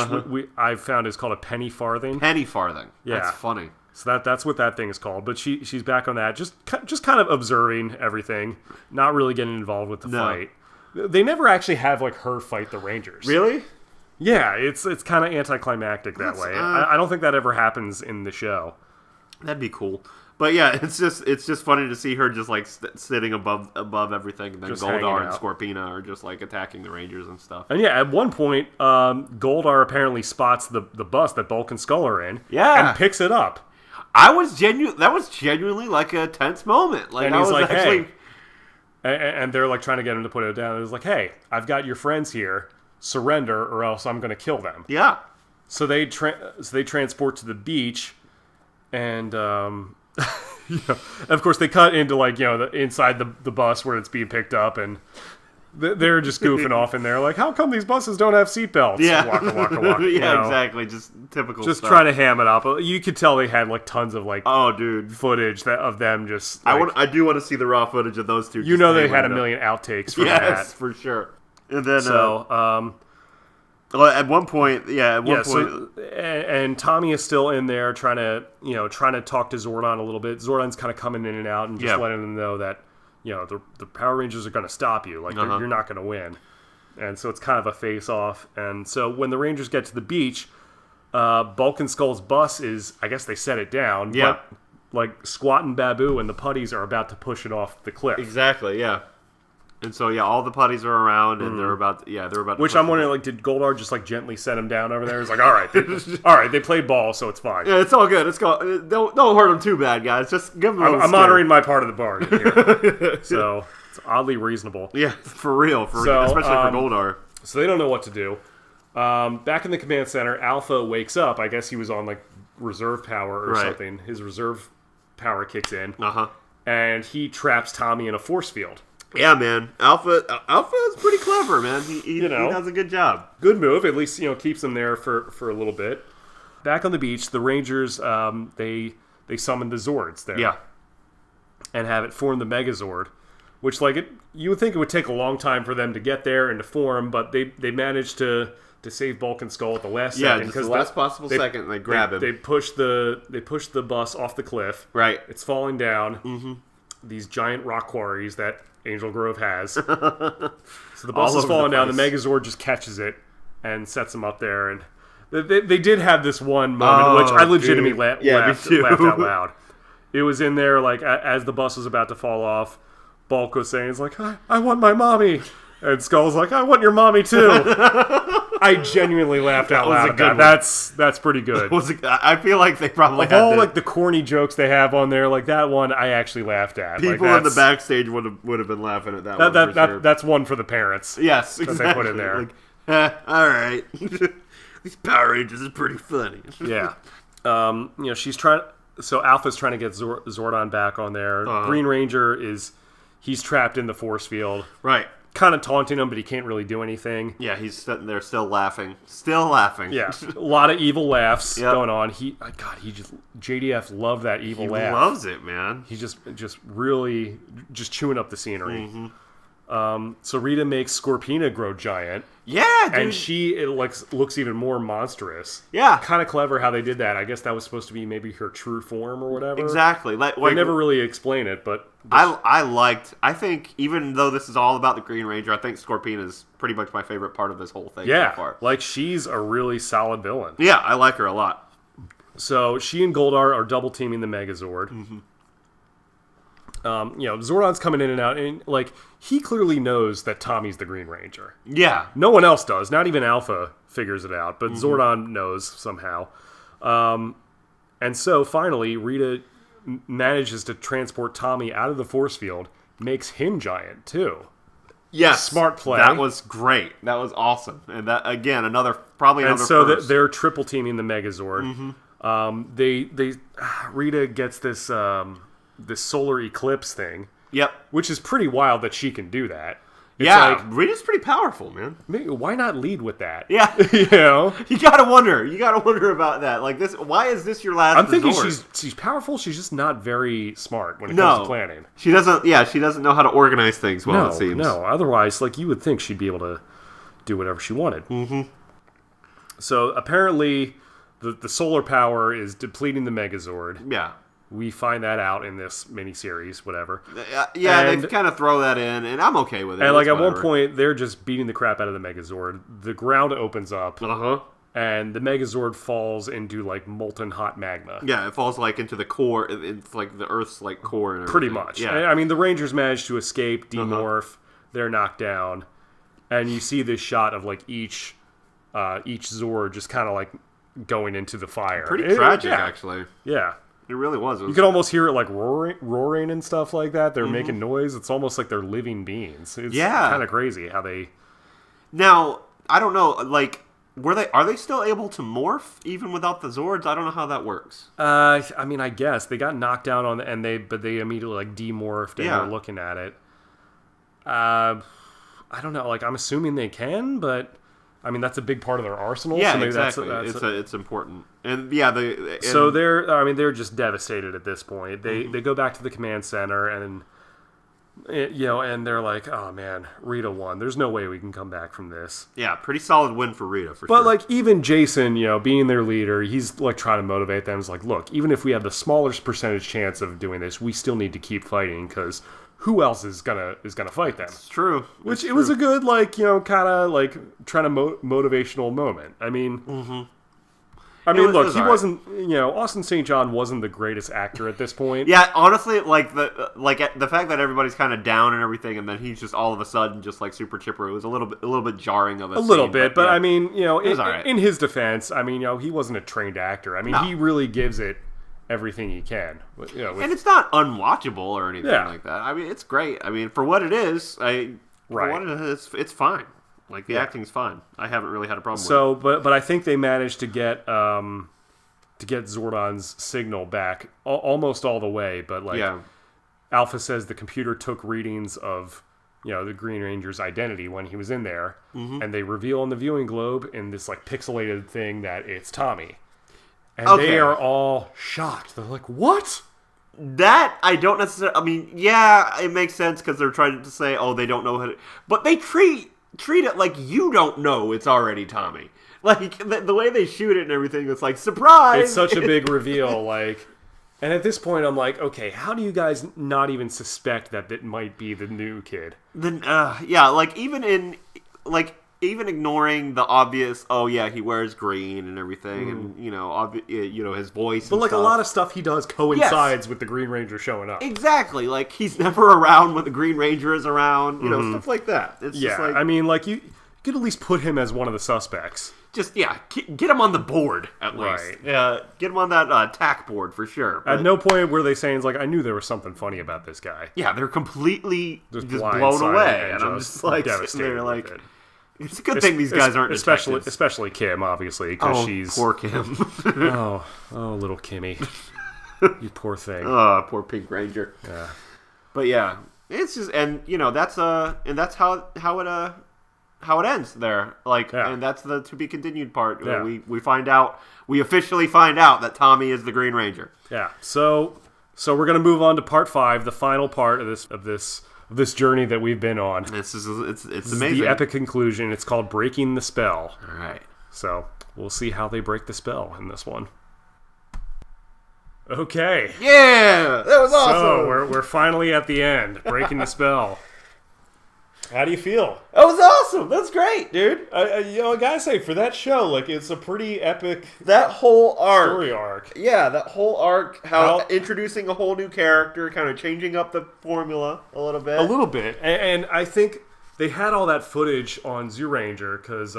I've found is called a penny farthing. Penny farthing. Yeah, that's funny. So that's what that thing is called. But she's back on that, just kind of observing everything, not really getting involved with the fight. They never actually have like her fight the Rangers. Really? Yeah, it's kind of anticlimactic that way. I don't think that ever happens in the show. That'd be cool. But yeah, it's just funny to see her just like sitting above everything, and then just Goldar and Scorpina are just like attacking the Rangers and stuff. And yeah, at one point, Goldar apparently spots the bus that Bulk and Skull are in, and picks it up. That was genuinely like a tense moment. Like, and he's like, hey, and they're like trying to get him to put it down. It was like, hey, I've got your friends here. Surrender, or else I'm going to kill them. Yeah. So they transport to the beach, and of course they cut into like inside the bus where it's being picked up, and they're just goofing off in there, like, how come these buses don't have seatbelts? Yeah. Waka, waka, waka, exactly. Just typical. Just stuff. trying to ham it up. You could tell they had like tons of like footage of them just. Like, I do want to see the raw footage of those two. They had a million outtakes from that. Yes, for sure. And then, at one point, and Tommy is still in there trying to talk to Zordon a little bit. Zordon's kind of coming in and out and just letting them know that, the Power Rangers are going to stop you. Like, you're not going to win. And so it's kind of a face-off. And so when the Rangers get to the beach, Bulk and Skull's bus is, I guess they set it down. Yeah. But, like, Squat and Babu and the Putties are about to push it off the cliff. Exactly, yeah. And so, all the putties are around, and they're about to Which I'm wondering, like, did Goldar just, like, gently set him down over there? He's like, all right, they played ball, so it's fine. Yeah, it's all good. Don't hurt them too bad, guys. Just give them I'm honoring my part of the bargain here. So, it's oddly reasonable. Yeah, for real, especially for Goldar. So they don't know what to do. Back in the command center, Alpha wakes up. I guess he was on, like, reserve power or something. His reserve power kicks in. And he traps Tommy in a force field. Yeah, man. Alpha is pretty clever, man. He does a good job. Good move. At least, keeps them there for a little bit. Back on the beach, the Rangers, they summon the Zords there. Yeah. And have it form the Megazord, which, like, you would think it would take a long time for them to get there and to form, but they managed to save Bulk and Skull at the last second. Because the last possible second, and they grab him. They push the bus off the cliff. Right. It's falling down. Mm-hmm. These giant rock quarries that Angel Grove has. So the bus is falling down. The Megazord just catches it and sets him up there. And they did have this one moment which I legitimately laughed out loud. It was in there, like, as the bus was about to fall off, Bulk was saying, "It's like, I want my mommy." And Skull's like, "I want your mommy too." I genuinely laughed out loud at that. That's pretty good. I feel like they probably had all like the corny jokes they have on there, like that one I actually laughed at. People in the backstage would have been laughing at that one. For sure. That's one for the parents. Yes, exactly. That they put in there. Like, all right. These Power Rangers is pretty funny. Yeah. She's trying. So Alpha's trying to get Zordon back on there. Green Ranger he's trapped in the force field. Right. Kind of taunting him, but he can't really do anything. Yeah, he's sitting there still laughing. Yeah, a lot of evil laughs going on. JDF loved that evil laugh. He loves it, man. He's just really just chewing up the scenery. Mm-hmm. So Rita makes Scorpina grow giant. Yeah, dude. And she looks even more monstrous. Yeah. Kind of clever how they did that. I guess that was supposed to be maybe her true form or whatever. Exactly. They never really explain it, but... I think, even though this is all about the Green Ranger, I think Scorpina is pretty much my favorite part of this whole thing so far. Like, she's a really solid villain. Yeah, I like her a lot. So, she and Goldar are double-teaming the Megazord. Mm-hmm. Zordon's coming in and out, and, like, he clearly knows that Tommy's the Green Ranger. Yeah. No one else does. Not even Alpha figures it out, but Zordon knows somehow. And so, finally, Rita manages to transport Tommy out of the force field, makes him giant, too. Yes, smart play. That was great. That was awesome. And that again, another first. They're triple teaming the Megazord. Rita gets this this solar eclipse thing. Yep, which is pretty wild that she can do that. It's Rita's pretty powerful, man. Why not lead with that? Yeah, you know, you gotta wonder about that. Like this, why is this your last? I'm thinking resort? she's powerful. She's just not very smart when it comes to planning. She doesn't. Yeah, she doesn't know how to organize things well. It seems. No, otherwise, like you would think she'd be able to do whatever she wanted. Mm-hmm. So apparently, the solar power is depleting the Megazord. Yeah. We find that out in this miniseries, whatever. Yeah, they kind of throw that in, and I'm okay with it. And like at one point, they're just beating the crap out of the Megazord. The ground opens up, and the Megazord falls into like molten hot magma. Yeah, it falls like into the core. It's like the Earth's like core. And pretty much. Yeah. I mean, the Rangers manage to escape, demorph. They're knocked down, and you see this shot of like each Zord just kind of like going into the fire. Pretty tragic, actually. Yeah. It really was. You could almost hear it like roaring and stuff like that. They're making noise. It's almost like they're living beings. It's kind of crazy how they... Now, I don't know, like, are they still able to morph even without the Zords? I don't know how that works. I mean, I guess. They got knocked down but they immediately like demorphed and they're looking at it. I don't know. Like, I'm assuming they can, but... I mean, that's a big part of their arsenal. Yeah, so maybe exactly. It's important, and so they're just devastated at this point. They go back to the command center, and and they're like, "Oh man, Rita won. There's no way we can come back from this." Yeah, pretty solid win for Rita for sure. But like even Jason, being their leader, he's like trying to motivate them. He's like, "Look, even if we have the smallest percentage chance of doing this, we still need to keep fighting because." Who else is gonna fight them? It's true. It was a good kind of like trying to motivational moment. I mean, look, he wasn't. Austin St. John wasn't the greatest actor at this point. Yeah, honestly, the fact that everybody's kind of down and everything, and then he's just all of a sudden just like super chipper. It was a little bit jarring of a little bit, but I mean, right. in his defense, I mean, he wasn't a trained actor. I mean, he really gives it everything he can. And it's not unwatchable or anything like that. I mean, it's great. I mean, for what it is, it's fine. Like, the acting's fine. I haven't really had a problem with it. But I think they managed to get Zordon's signal back almost all the way, but Alpha says the computer took readings of the Green Ranger's identity when he was in there, and they reveal on the viewing globe in this like pixelated thing that it's Tommy. And they are all shocked. They're like, what? That, I don't necessarily... I mean, yeah, it makes sense because they're trying to say, oh, they don't know how to... But they treat it like you don't know it's already Tommy. Like, the way they shoot it and everything, it's like, surprise! It's such a big reveal, like... And at this point, I'm like, okay, how do you guys not even suspect that it might be the new kid? Even ignoring the obvious, oh yeah, he wears green and everything, and his voice. But like stuff. A lot of stuff he does coincides with the Green Ranger showing up. Exactly, like he's never around when the Green Ranger is around, stuff like that. It's just like, I mean, like you could at least put him as one of the suspects. Just get him on the board at least. Right. Yeah, get him on that TAC board for sure. At no point were they saying I knew there was something funny about this guy. Yeah, they're completely just blown away, and I'm just like sitting there like. It's a good thing these guys aren't especially Kim, obviously, because she's poor Kim. oh, little Kimmy, you poor thing. Oh, poor Pink Ranger. Yeah, but yeah, it's just that's how it ends there. And that's the to be continued part. Yeah. We officially find out that Tommy is the Green Ranger. Yeah. So we're gonna move on to part 5, the final part of this journey that we've been on. It's amazing. The epic conclusion. It's called Breaking the Spell. All right. So we'll see how they break the spell in this one. Okay. Yeah, that was awesome. So we're finally at the end, breaking the spell. How do you feel? That was awesome. That's great, dude. I gotta say, for that show, it's a pretty epic. That whole story arc. Yeah, that whole arc. How introducing a whole new character, kind of changing up the formula a little bit. A little bit, and I think they had all that footage on Zoo Ranger because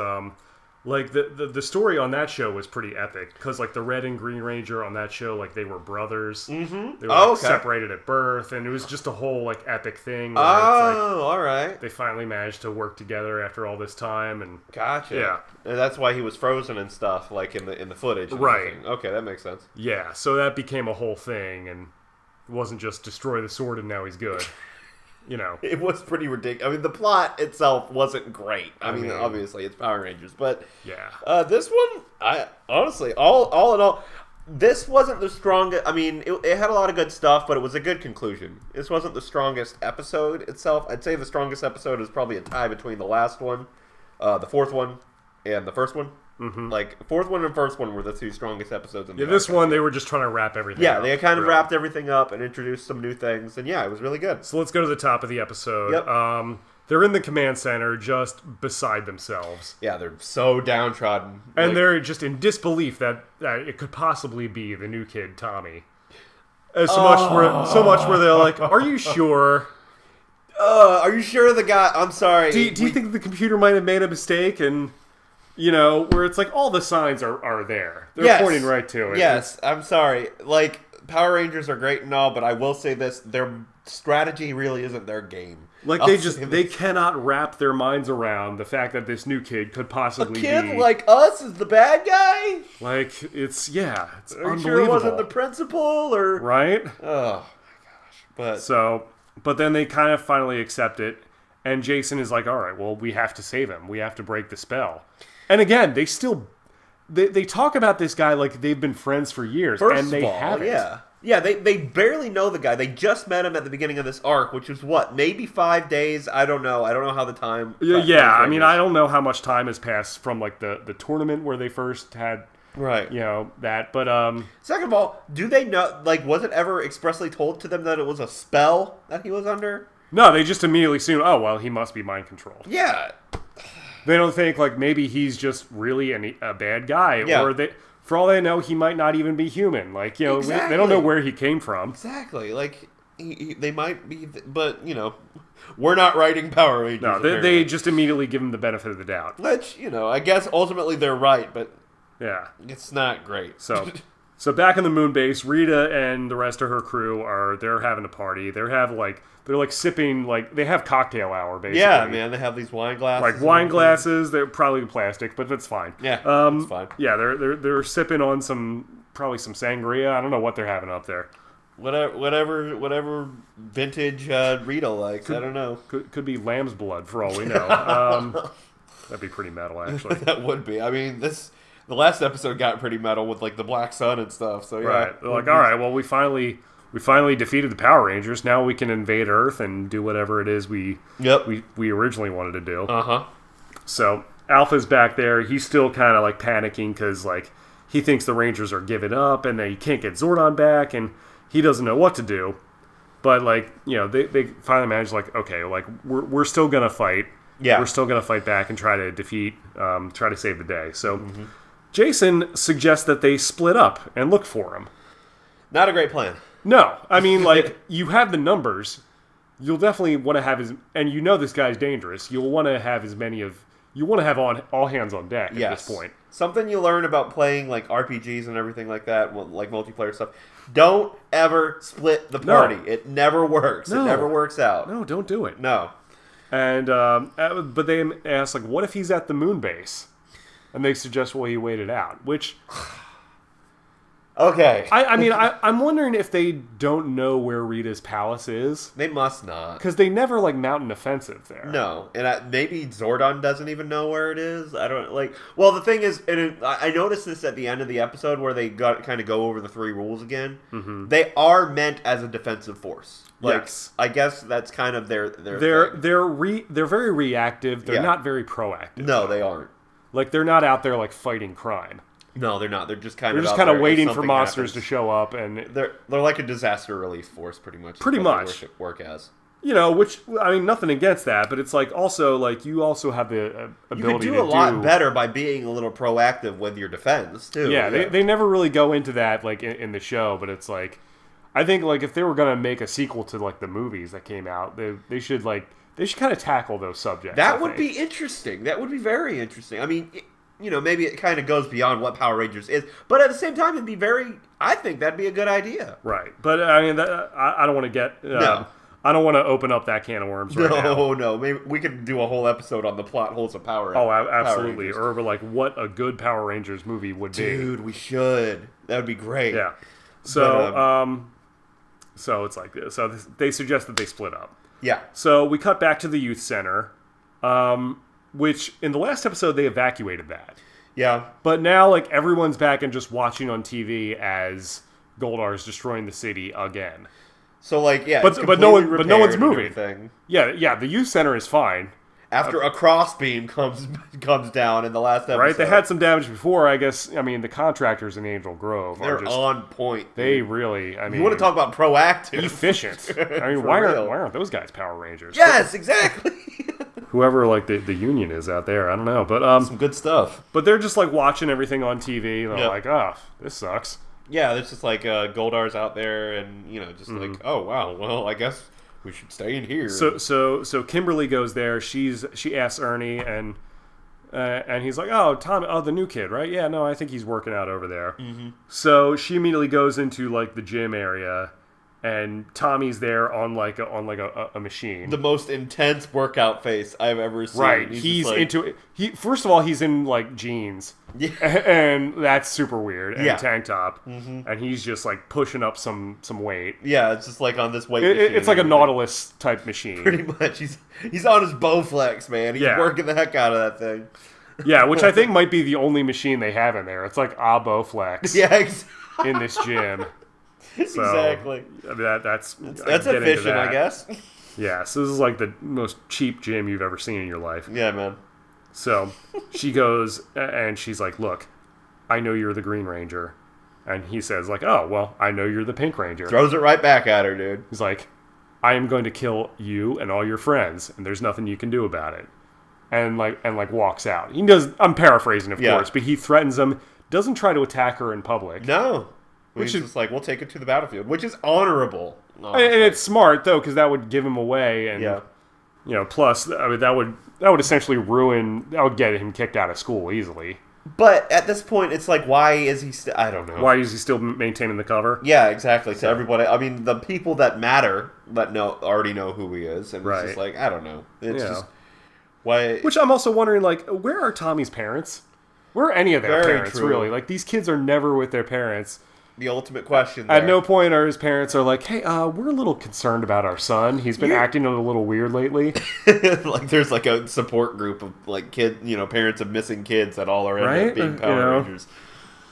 Like, the story on that show was pretty epic, because, like, the Red and Green Ranger on that show, like, they were brothers. Mm-hmm. They were separated at birth, and it was just a whole, like, epic thing. Where all right. They finally managed to work together after all this time, and... Gotcha. Yeah. And that's why he was frozen and stuff, like, in the footage. And right. everything. Okay, that makes sense. Yeah, so that became a whole thing, and it wasn't just destroy the sword and now he's good. You know. It was pretty ridiculous. I mean, the plot itself wasn't great. I mean, obviously, it's Power Rangers, but yeah. This one, I honestly, all in all, this wasn't the strongest. I mean, it had a lot of good stuff, but it was a good conclusion. This wasn't the strongest episode itself. I'd say the strongest episode is probably a tie between the last one, the fourth one, and the first one. Mm-hmm. Like, fourth one and first one were the two strongest episodes in the this one, they were just trying to wrap everything up. Yeah, they kind of wrapped everything up and introduced some new things, and yeah, it was really good. So let's go to the top of the episode. Yep. They're in the command center, just beside themselves. Yeah, they're so downtrodden. And they're just in disbelief that it could possibly be the new kid, Tommy. So much where they're like, are you sure? Are you sure the guy... I'm sorry. Do you think the computer might have made a mistake and... You know, where it's like all the signs are there. They're pointing right to it. Yes, I'm sorry. Like, Power Rangers are great and all, but I will say this, their strategy really isn't their game. Like, they cannot wrap their minds around the fact that this new kid could possibly be... A kid like us is the bad guy? Like, it's unbelievable. Sure it wasn't the principal, or... Right? Oh, my gosh. But then they kind of finally accept it, and Jason is like, all right, well, we have to save him. We have to break the spell. And again, they talk about this guy like they've been friends for years, and they haven't. Yeah, they barely know the guy. They just met him at the beginning of this arc, which was what, maybe 5 days? I don't know how the time... Yeah, I mean, I don't know how much time has passed from, like, the tournament where they first had... Right. You know, that, but... Second of all, do they know... Like, was it ever expressly told to them that it was a spell that he was under? No, they just immediately assume, oh, well, he must be mind-controlled. Yeah. They don't think, like, maybe he's just really a bad guy. Yeah. Or, for all they know, he might not even be human. Like, you know, exactly. They don't know where he came from. Exactly. Like, they might be... But, you know, we're not writing Power Rangers. No, they just immediately give him the benefit of the doubt. Which, you know, I guess ultimately they're right, but... Yeah. It's not great. So back in the moon base, Rita and the rest of her crew they're having a party. They're sipping, like, they have cocktail hour, basically. Yeah, man, they have these wine glasses. Like wine glasses, they're probably plastic, but that's fine. Yeah, that's fine. Yeah, they're sipping on probably some sangria. I don't know what they're having up there. Whatever vintage Rita likes, I don't know. Could be lamb's blood for all we know. That'd be pretty metal, actually. That would be. I mean, the last episode got pretty metal with, like, the black sun and stuff, so yeah. Right. They're like, all right, well, we finally defeated the Power Rangers. Now we can invade Earth and do whatever it is we originally wanted to do. Uh-huh. So Alpha's back there. He's still kind of, like, panicking because, like, he thinks the Rangers are giving up and he can't get Zordon back and he doesn't know what to do. But, like, you know, they finally manage, like, okay, like, we're still going to fight. Yeah. We're still going to fight back and try to try to save the day. So... Mm-hmm. Jason suggests that they split up and look for him. Not a great plan. No. I mean, like, you have the numbers. You'll definitely want to have and you know this guy's dangerous. You'll want to have you want to have all hands on deck at this point. Something you learn about playing, like, RPGs and everything like that, like multiplayer stuff. Don't ever split the party. No. It never works. No. It never works out. No, don't do it. No. And, but they ask, like, what if he's at the moon base? And they suggest, well, he waited out, which... Okay. I mean, I'm wondering if they don't know where Rita's palace is. They must not. Because they never, like, mount an offensive there. No. And maybe Zordon doesn't even know where it is. I don't, like... Well, the thing is, I noticed this at the end of the episode where they kind of go over the 3 rules again. Mm-hmm. They are meant as a defensive force. Like, yes. I guess that's kind of their thing. They're very reactive. They're not very proactive. No, they aren't. Like, they're not out there, like, fighting crime. No, they're not. They're just kind of waiting for monsters to show up, and they're like a disaster relief force, pretty much. Pretty much work as. You know, which, I mean, nothing against that, but it's like also like you also have the ability to do a lot better by being a little proactive with your defense too. Yeah, they never really go into that like in the show, but it's like I think like if they were gonna make a sequel to like the movies that came out, they should kind of tackle those subjects. That would be interesting. That would be very interesting. I mean, maybe it kind of goes beyond what Power Rangers is. But at the same time, I think that'd be a good idea. Right. But, I mean, I don't want to get... No. I don't want to open up that can of worms right now. No. Maybe we could do a whole episode on the plot holes of Power. Oh, absolutely. Or like what a good Power Rangers movie would be. Dude, we should. That would be great. Yeah. So, so it's like this. So they suggest that they split up. Yeah. So we cut back to the youth center, which in the last episode they evacuated that. Yeah. But now like everyone's back and just watching on TV as Goldar is destroying the city again. So like but no one's moving. Yeah. The youth center is fine. After a crossbeam comes down in the last episode. Right, they had some damage before, I guess. I mean, the contractors in Angel Grove They're are just on point. They really, I mean, you want to talk about proactive, efficient. I mean, why aren't those guys Power Rangers? Yes, exactly. Whoever like the union is out there, I don't know, but some good stuff. But they're just like watching everything on TV, and they're like, oh, this sucks. Yeah, there's just like Goldar's out there, and just like, oh wow, well, I guess we should stay in here. So Kimberly goes there. She asks Ernie, and he's like, oh, Tom, the new kid, right? Yeah, no, I think he's working out over there. Mm-hmm. So she immediately goes into like the gym area, and Tommy's there on a machine. The most intense workout face I've ever seen. Right, he's into it. First of all, he's in like jeans. Yeah. And that's super weird. And yeah. Tank top. Mm-hmm. And he's just like pushing up some weight. Yeah, it's just like on this weight machine. It's like a Nautilus type machine. Pretty much. He's on his Bowflex, man. He's working the heck out of that thing. Yeah, which I think might be the only machine they have in there. It's like a Bowflex. Yeah, exactly. In this gym. So, exactly. I mean, that's efficient, I guess. Yeah, so this is like the most cheap gym you've ever seen in your life. Yeah, man. So she goes and she's like, look, I know you're the Green Ranger. And he says like, oh, well, I know you're the Pink Ranger. Throws it right back at her, dude. He's like, I am going to kill you and all your friends, and there's nothing you can do about it. And walks out. He does. I'm paraphrasing, of course, but he threatens them, doesn't try to attack her in public. No. Which is just like, we'll take it to the battlefield, which is honorable. And it's smart, though, because that would give him away. And, plus, I mean, that would essentially that would get him kicked out of school easily. But at this point, it's like, why is he still, I don't know. Why is he still maintaining the cover? Yeah, exactly. To everybody. I mean, the people that matter already know who he is. And it's just like, I don't know. It's just, why? Which I'm also wondering, like, where are Tommy's parents? Where are any of their parents, really? Like, these kids are never with their parents. The ultimate question there. At no point are his parents like, hey, we're a little concerned about our son. He's been acting a little weird lately. Like there's like a support group of like parents of missing kids that all are end up being Power Rangers.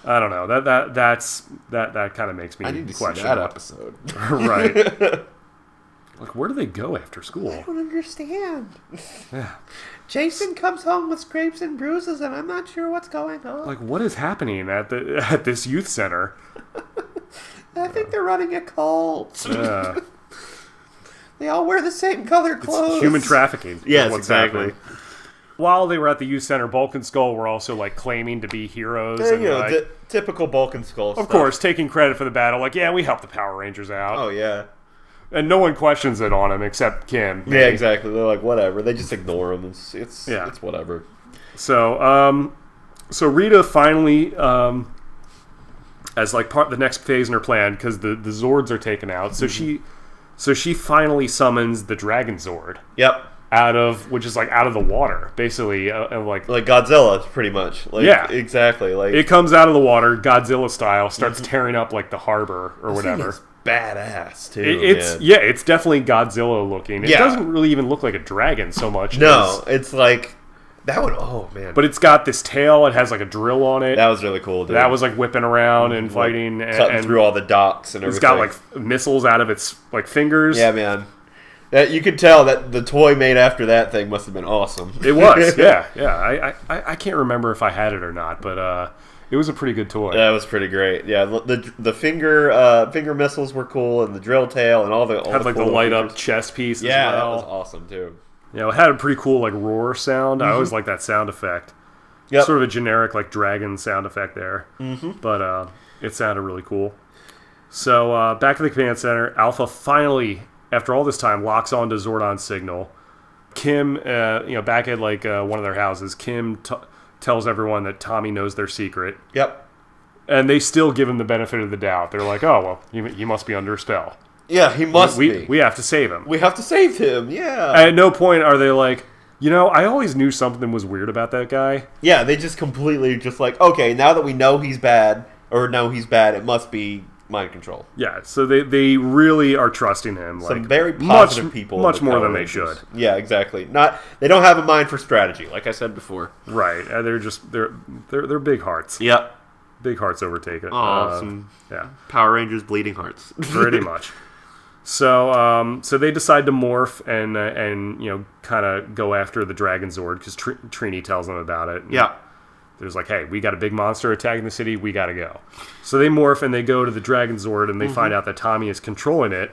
I don't know. That kind of makes me I need to question see that episode. Right. Like, where do they go after school? I don't understand. Yeah. Jason comes home with scrapes and bruises, and I'm not sure what's going on. Like, what is happening at this youth center? I think they're running a cult. Yeah. They all wear the same color clothes. It's human trafficking. Yes, exactly. Happening. While they were at the youth center, Bulk and Skull were also like claiming to be heroes. And, the typical Bulk and Skull stuff. Of course, taking credit for the battle. Like, yeah, we helped the Power Rangers out. Oh, yeah. And no one questions it on him except Kim. Yeah, exactly. They're like, whatever. They just ignore him. It's whatever. So, Rita finally, as like the next phase in her plan, because the Zords are taken out, so she finally summons the Dragon Zord. Yep. Which is like out of the water, basically, like Godzilla, pretty much. Like, yeah, exactly. Like it comes out of the water, Godzilla style, starts tearing up like the harbor or whatever. Badass too. It's definitely Godzilla looking. It doesn't really even look like a dragon so much. No, it's like that would. Oh man! But it's got this tail. It has like a drill on it. That was really cool, dude. That was like whipping around and fighting, cutting through all the docks and everything. It's got like missiles out of its like fingers. Yeah, man. You could tell that the toy made after that thing must have been awesome. It was, yeah. I can't remember if I had it or not, but it was a pretty good toy. That was pretty great. Yeah, the finger missiles were cool, and the drill tail, and all had like cool the light up chest piece. Yeah, as well. That was awesome too. Yeah, it had a pretty cool like roar sound. I always like that sound effect. Yep. Sort of a generic like dragon sound effect there, but it sounded really cool. So back at the command center, Alpha finally, after all this time, locks on to Zordon's signal. Kim, back at like one of their houses, Kim tells everyone that Tommy knows their secret. Yep. And they still give him the benefit of the doubt. They're like, oh, well, he must be under a spell. Yeah, he must be. We have to save him. We have to save him, yeah. At no point are they like, I always knew something was weird about that guy. Yeah, they just completely just like, okay, now that we know he's bad, it must be mind control. Yeah, so they really are trusting him. Some very positive people. Much more than they should. Yeah, exactly. They don't have a mind for strategy, like I said before. Right. They're big hearts. Yep. Big hearts overtake it. Oh, Power Rangers bleeding hearts. Pretty much. So they decide to morph and kind of go after the Dragon Zord because Trini tells them about it. Yeah. There's like, hey, we got a big monster attacking the city. We got to go. So they morph and they go to the Dragon Zord and they find out that Tommy is controlling it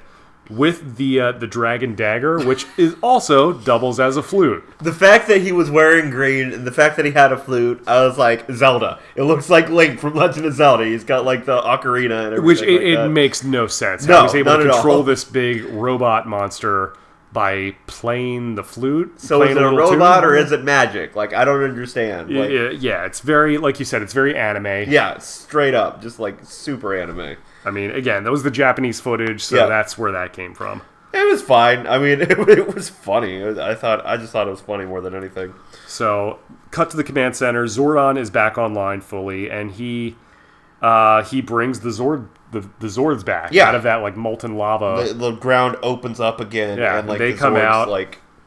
with the Dragon Dagger, which is also doubles as a flute. The fact that he was wearing green and the fact that he had a flute, I was like, Zelda. It looks like Link from Legend of Zelda. He's got like the ocarina and everything. Which it makes no sense. No, how he's able to control all. this big robot monster by playing the flute. So is it a robot or is it magic? Like, I don't understand. Like, yeah, it's very, like you said, it's very anime. Yeah, straight up. Just like super anime. I mean, again, that was the Japanese footage, so that's where that came from. It was fine. I mean, it was funny. I just thought it was funny more than anything. So, cut to the command center. Zordon is back online fully, and he brings the Zords back out of that like molten lava. The ground opens up again, and like they the come Zords, out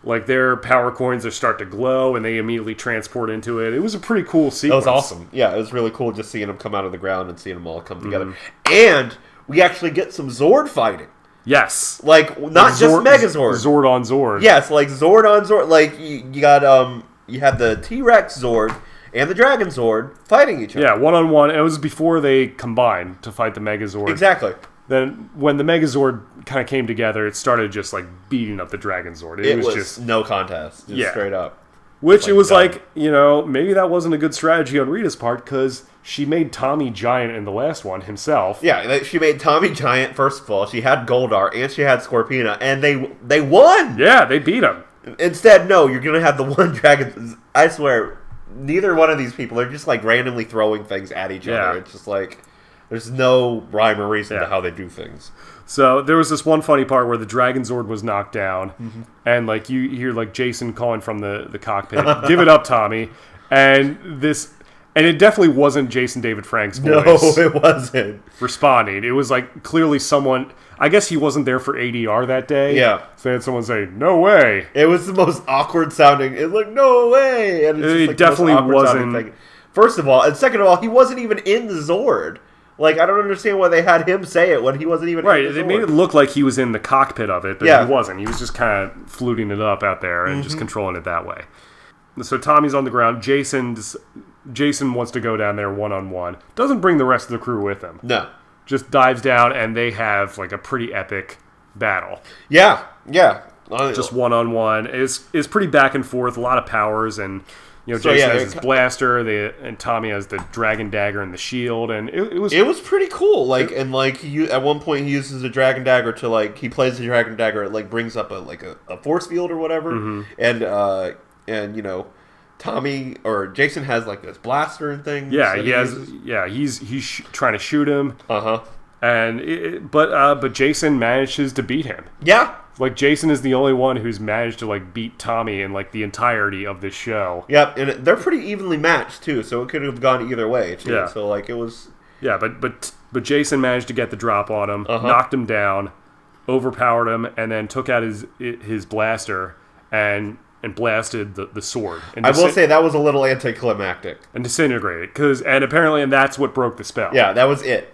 like their power coins start to glow, and they immediately transport into it. It was a pretty cool sequence. That was awesome. Yeah, it was really cool just seeing them come out of the ground and seeing them all come together. And we actually get some Zord fighting. Yes, like not just Megazord. Zord on Zord. Yes, like Zord on Zord. Like you got you have the T-Rex Zord and the Dragon Zord fighting each other. Yeah, 1-on-1. It was before they combined to fight the Megazord. Exactly. Then when the Megazord kind of came together, it started just like beating up the Dragon Zord. It was just no contest, just straight up. Which it was like, maybe that wasn't a good strategy on Rita's part because she made Tommy giant in the last one himself. Yeah, she made Tommy giant first of all. She had Goldar and she had Scorpina, and they won. Yeah, they beat him. Instead, no, you're gonna have the one dragon. I swear, neither one of these people are just like randomly throwing things at each other. It's just like there's no rhyme or reason to how they do things. So there was this one funny part where the Dragon Zord was knocked down, and like you hear like Jason calling from the cockpit, "Give it up, Tommy!" And it definitely wasn't Jason David Frank's voice. No, it wasn't responding. It was like clearly someone. I guess he wasn't there for ADR that day. Yeah, so they had someone say, "No way!" It was the most awkward sounding. It was like, "No way!" And it's just, like, definitely wasn't. Thing. First of all, and second of all, he wasn't even in the Zord. Like, I don't understand why they had him say it when he wasn't even in the Zord. They made it look like he was in the cockpit of it, but he wasn't. He was just kind of fluting it up out there and just controlling it that way. So Tommy's on the ground. Jason wants to go down there 1-on-1. Doesn't bring the rest of the crew with him. No. Just dives down, and they have like a pretty epic battle. Yeah. Just 1-on-1. It's pretty back and forth, a lot of powers, and Jason has his blaster, and Tommy has the Dragon Dagger and the shield, and it was pretty cool. Like, at one point he uses the Dragon Dagger to he plays the Dragon Dagger. It brings up a force field or whatever, and Tommy or Jason has this blaster and things. Yeah, he has. Yeah, he's trying to shoot him. And but Jason manages to beat him. Yeah. Like, Jason is the only one who's managed to beat Tommy in the entirety of this show. Yep, and they're pretty evenly matched too, so it could have gone either way too. Yeah. So it was. Yeah, but Jason managed to get the drop on him, knocked him down, overpowered him, and then took out his blaster and blasted the sword. And I will say that was a little anticlimactic. And disintegrated, and that's what broke the spell. Yeah, that was it.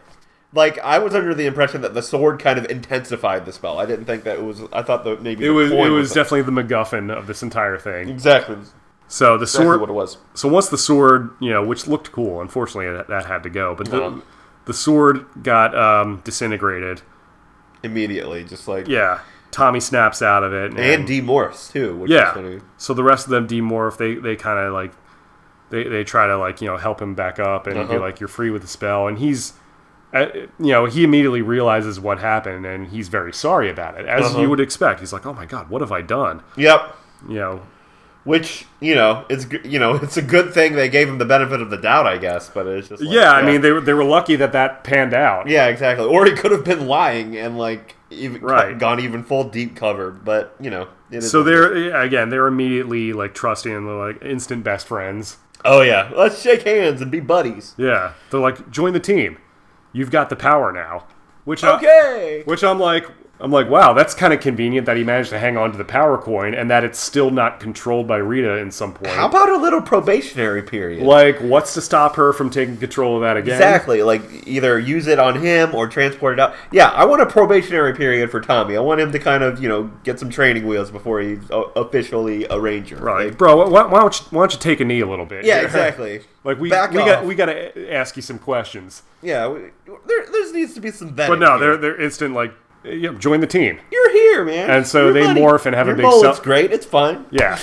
I was under the impression that the sword kind of intensified the spell. I didn't think that it was. I thought that maybe it was definitely the MacGuffin of this entire thing. Exactly. So the sword, what it was. So once the sword, which looked cool, unfortunately that had to go. But the sword got disintegrated immediately, just Tommy snaps out of it and demorphs too. Which is funny. So the rest of them demorph. They kind of they try to help him back up and be like, you're free with the spell, and he's. He immediately realizes what happened, and he's very sorry about it, as you would expect. He's like, "Oh my god, what have I done?" Yep. Which, it's a good thing they gave him the benefit of the doubt, I guess. But it's just I mean, they were lucky that panned out. Yeah, exactly. Or he could have been lying and gone even full deep cover. But so they're immediately trusting and they're instant best friends. Oh yeah, let's shake hands and be buddies. Yeah, they're join the team. You've got the power now. Which I'm like, wow, that's kind of convenient that he managed to hang on to the power coin and that it's still not controlled by Rita in some point. How about a little probationary period? What's to stop her from taking control of that again? Exactly. Either use it on him or transport it out. Yeah, I want a probationary period for Tommy. I want him to kind of, get some training wheels before he's officially a ranger. Right. Bro, why don't you take a knee a little bit? Yeah, exactly. We got to ask you some questions. Yeah, there needs to be some vetting. But no, they're instant join the team. You're here, man. And so they morph and have a big. It's great. It's fine. Yeah.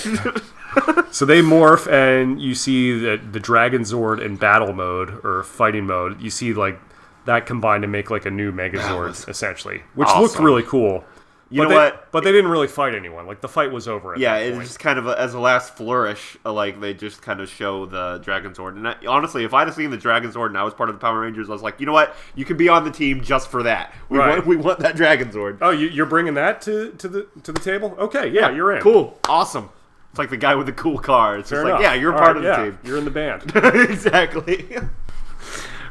So they morph, and you see the Dragon Zord in battle mode or fighting mode. You see that combined to make a new Megazord essentially, which looked really cool. You know what? But they didn't really fight anyone. The fight was over at that point. It's just kind of as a last flourish, they just kind of show the Dragon Zord. And honestly, if I'd have seen the Dragon Zord and I was part of the Power Rangers, I was like, you know what? You can be on the team just for that. We want that Dragon Zord. Oh, you're bringing that to the table? Okay, yeah, you're in. Cool, awesome. It's like the guy with the cool car. It's Fair just enough. yeah, you're part of the team. You're in the band. Exactly.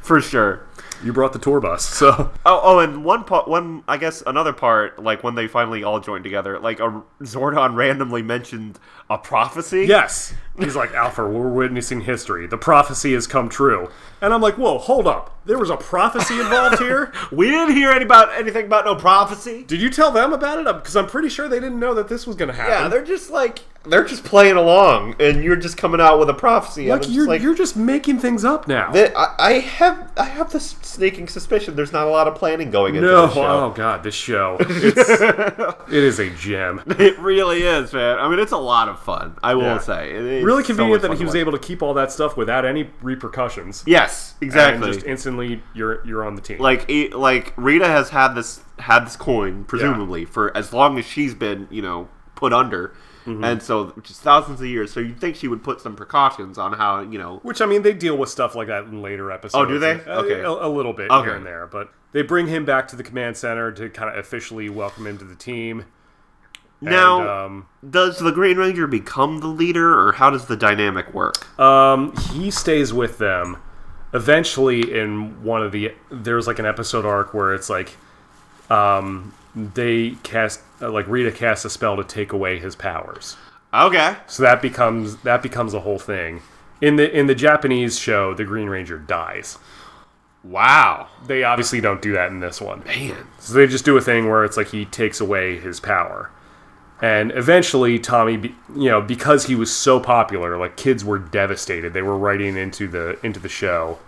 For sure. You brought the tour bus, so. And I guess another part, when they finally all joined together, Zordon randomly mentioned a prophecy. Yes. He's like, Alpha, we're witnessing history. The prophecy has come true. And I'm like, whoa, hold up. There was a prophecy involved here? We didn't hear anything about no prophecy. Did you tell them about it? Because I'm pretty sure they didn't know that this was going to happen. Yeah, they're just playing along, and you're just coming out with a prophecy. You're just making things up now. I have this sneaking suspicion there's not a lot of planning going into this show. Oh god, this show. It is a gem. It really is, man. I mean, it's a lot of fun, I will say. It's really convenient that he was able to keep all that stuff without any repercussions. Yes, exactly. And just instantly you're on the team. Rita has had this coin, presumably, for as long as she's been, put under. Mm-hmm. And so, which is thousands of years. So you'd think she would put some precautions on how, Which, I mean, they deal with stuff like that in later episodes. Oh, do they? Okay. A little bit here and there. But they bring him back to the command center to kind of officially welcome him to the team. Now, does the Green Ranger become the leader, or how does the dynamic work? He stays with them. Eventually, in there's an episode arc where it's they cast Rita casts a spell to take away his powers. Okay. So that becomes a whole thing. In the Japanese show, the Green Ranger dies. Wow. They obviously don't do that in this one. Man. So they just do a thing where it's he takes away his power. And eventually Tommy, because he was so popular, kids were devastated. They were writing into the show.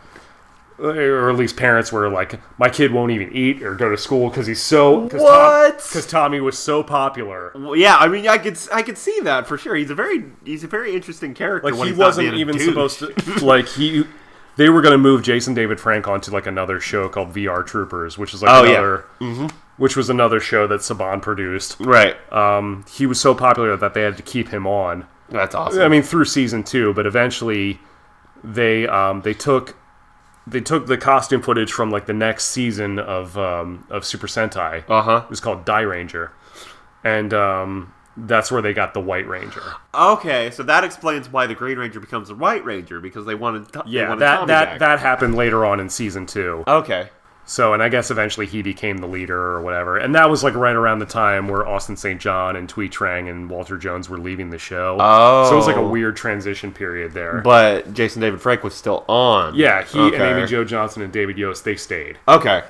Or at least parents were like, my kid won't even eat or go to school because he's so... Because Tommy was so popular. Well, yeah, I mean, I could see that for sure. He's a very interesting character. He wasn't even supposed to... They were going to move Jason David Frank onto another show called VR Troopers, which is which was another show that Saban produced. Right. He was so popular that they had to keep him on. That's awesome. I mean, through season 2, but eventually they took the costume footage from the next season of Super Sentai. It was called Die Ranger, and that's where they got the White Ranger. Okay, so that explains why the Green Ranger becomes the White Ranger, because they wanted Tommy back. That happened later on in season 2. Okay. So, and I guess eventually he became the leader or whatever. And that was right around the time where Austin St. John and Twee Trang and Walter Jones were leaving the show. Oh. So it was a weird transition period there. But Jason David Frank was still on. Yeah, and Amy Jo Johnson and David Yost, they stayed. Okay.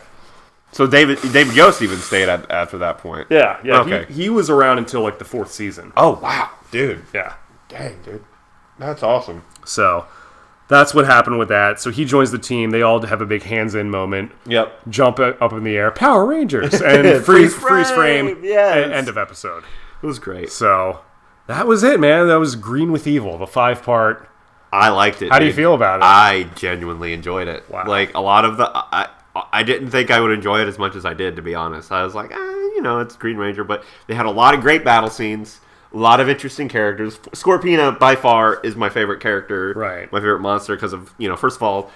So David Yost even stayed after that point. Yeah. Okay. He was around until the 4th season. Oh, wow. Dude. Yeah. Dang, dude. That's awesome. So... that's what happened with that. So he joins the team. They all have a big hands-in moment. Yep. Jump up in the air. Power Rangers. And freeze frame. Yes. End of episode. It was great. So that was it, man. That was Green with Evil, the 5-part. I liked it. How do you feel about it? I genuinely enjoyed it. Wow. A lot of the... I didn't think I would enjoy it as much as I did, to be honest. I was like, it's Green Ranger. But they had a lot of great battle scenes. A lot of interesting characters. Scorpina, by far, is my favorite character. Right. My favorite monster because of, first of all,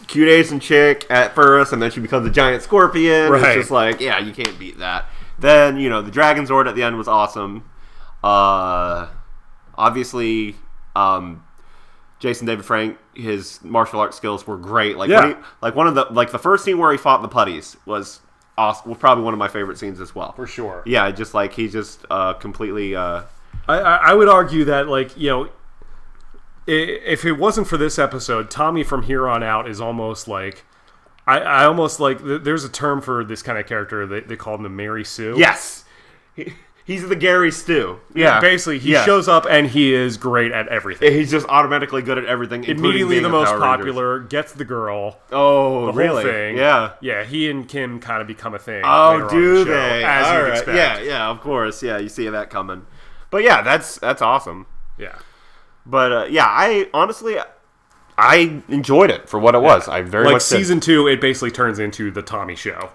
cute Asian chick at first, and then she becomes a giant scorpion. Right. It's just like, yeah, you can't beat that. Then, the Dragon Zord at the end was awesome. Obviously, Jason David Frank, his martial arts skills were great. Like, the first scene where he fought the putties was awesome. Was probably one of my favorite scenes as well. For sure. Yeah, just like he just completely. I would argue that, like, if it wasn't for this episode, Tommy from here on out is almost like. I almost like. There's a term for this kind of character. They call him the Mary Sue. Yes. He's the Gary Stu. Yeah. Basically, he shows up and he is great at everything. He's just automatically good at everything. Immediately the most popular, gets the girl. Oh, the really? whole thing. Yeah. Yeah, he and Kim kind of become a thing. Oh, do they? As All you'd right. expect. Yeah, of course. Yeah, you see that coming. But yeah, that's awesome. Yeah. But I enjoyed it for what it was. I very much season 2, it basically turns into the Tommy show.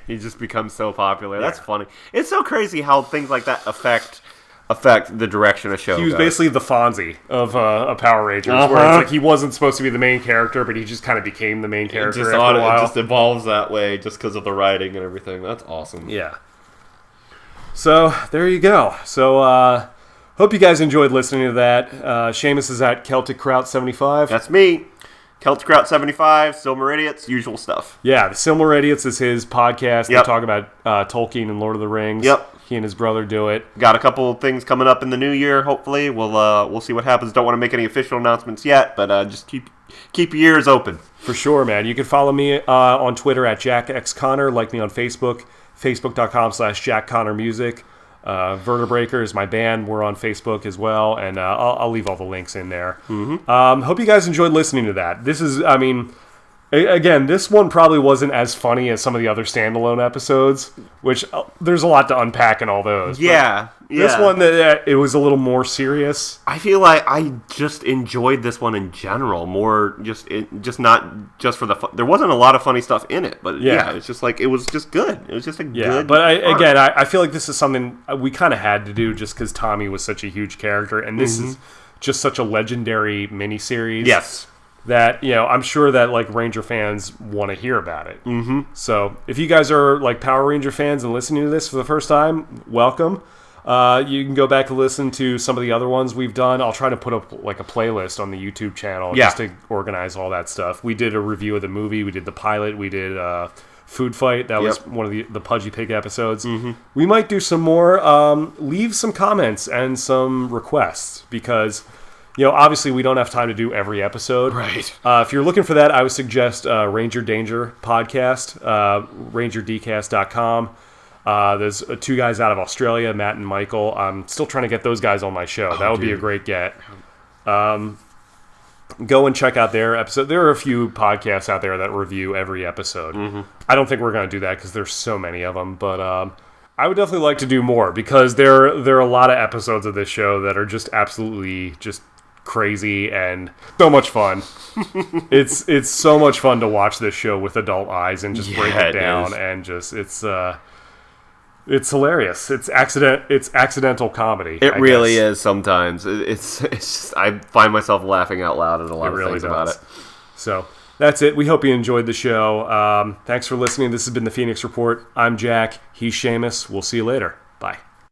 He just becomes so popular. That's funny. It's so crazy how things like that affect the direction a show. He was goes. basically the Fonzie of a Power Rangers, where it's like he wasn't supposed to be the main character, but he just kind of became the main character after a while. It just evolves that way just because of the writing and everything. That's awesome. Yeah. So there you go. So. Hope you guys enjoyed listening to that. Seamus is at Celtic Kraut 75. That's me. Celtic Kraut 75, Silmaridiots, usual stuff. Yeah, the Silmaridiots is his podcast. Yep. They talk about Tolkien and Lord of the Rings. Yep. He and his brother do it. Got a couple things coming up in the new year, hopefully. We'll see what happens. Don't want to make any official announcements yet, but just keep your ears open. For sure, man. You can follow me on Twitter at JackXConnor. Like me on Facebook, facebook.com/JackConnorMusic. Vertebraker is my band. We're on Facebook as well, and I'll leave all the links in there. Mm-hmm. Hope you guys enjoyed listening to that. This is, again, this one probably wasn't as funny as some of the other standalone episodes, which there's a lot to unpack in all those. Yeah. This one, it was a little more serious. I feel like I just enjoyed this one in general, more just not just for the fun. There wasn't a lot of funny stuff in it, but it's just like, it was just good. It was just a good but I feel like this is something we kind of had to do just because Tommy was such a huge character, and this is just such a legendary miniseries. Yes. That, I'm sure that, like, Ranger fans want to hear about it. Mm-hmm. So, if you guys are, like, Power Ranger fans and listening to this for the first time, welcome. You can go back and listen to some of the other ones we've done. I'll try to put up, like, a playlist on the YouTube channel just to organize all that stuff. We did a review of the movie. We did the pilot. We did Food Fight. That was one of the Pudgy Pig episodes. Mm-hmm. We might do some more. Leave some comments and some requests because... obviously we don't have time to do every episode. Right. If you're looking for that, I would suggest Ranger Danger podcast, rangerdcast.com. There's two guys out of Australia, Matt and Michael. I'm still trying to get those guys on my show. That would be a great get. Go and check out their episode. There are a few podcasts out there that review every episode. Mm-hmm. I don't think we're going to do that because there's so many of them, but... I would definitely like to do more because there are a lot of episodes of this show that are just absolutely just crazy and so much fun. It's so much fun to watch this show with adult eyes and just break it down and just it's hilarious. It's accidental comedy. It really is sometimes. It's just, I find myself laughing out loud at a lot of things about it. So that's it. We hope you enjoyed the show. Thanks for listening. This has been the Phoenix Report. I'm Jack. He's Seamus. We'll see you later.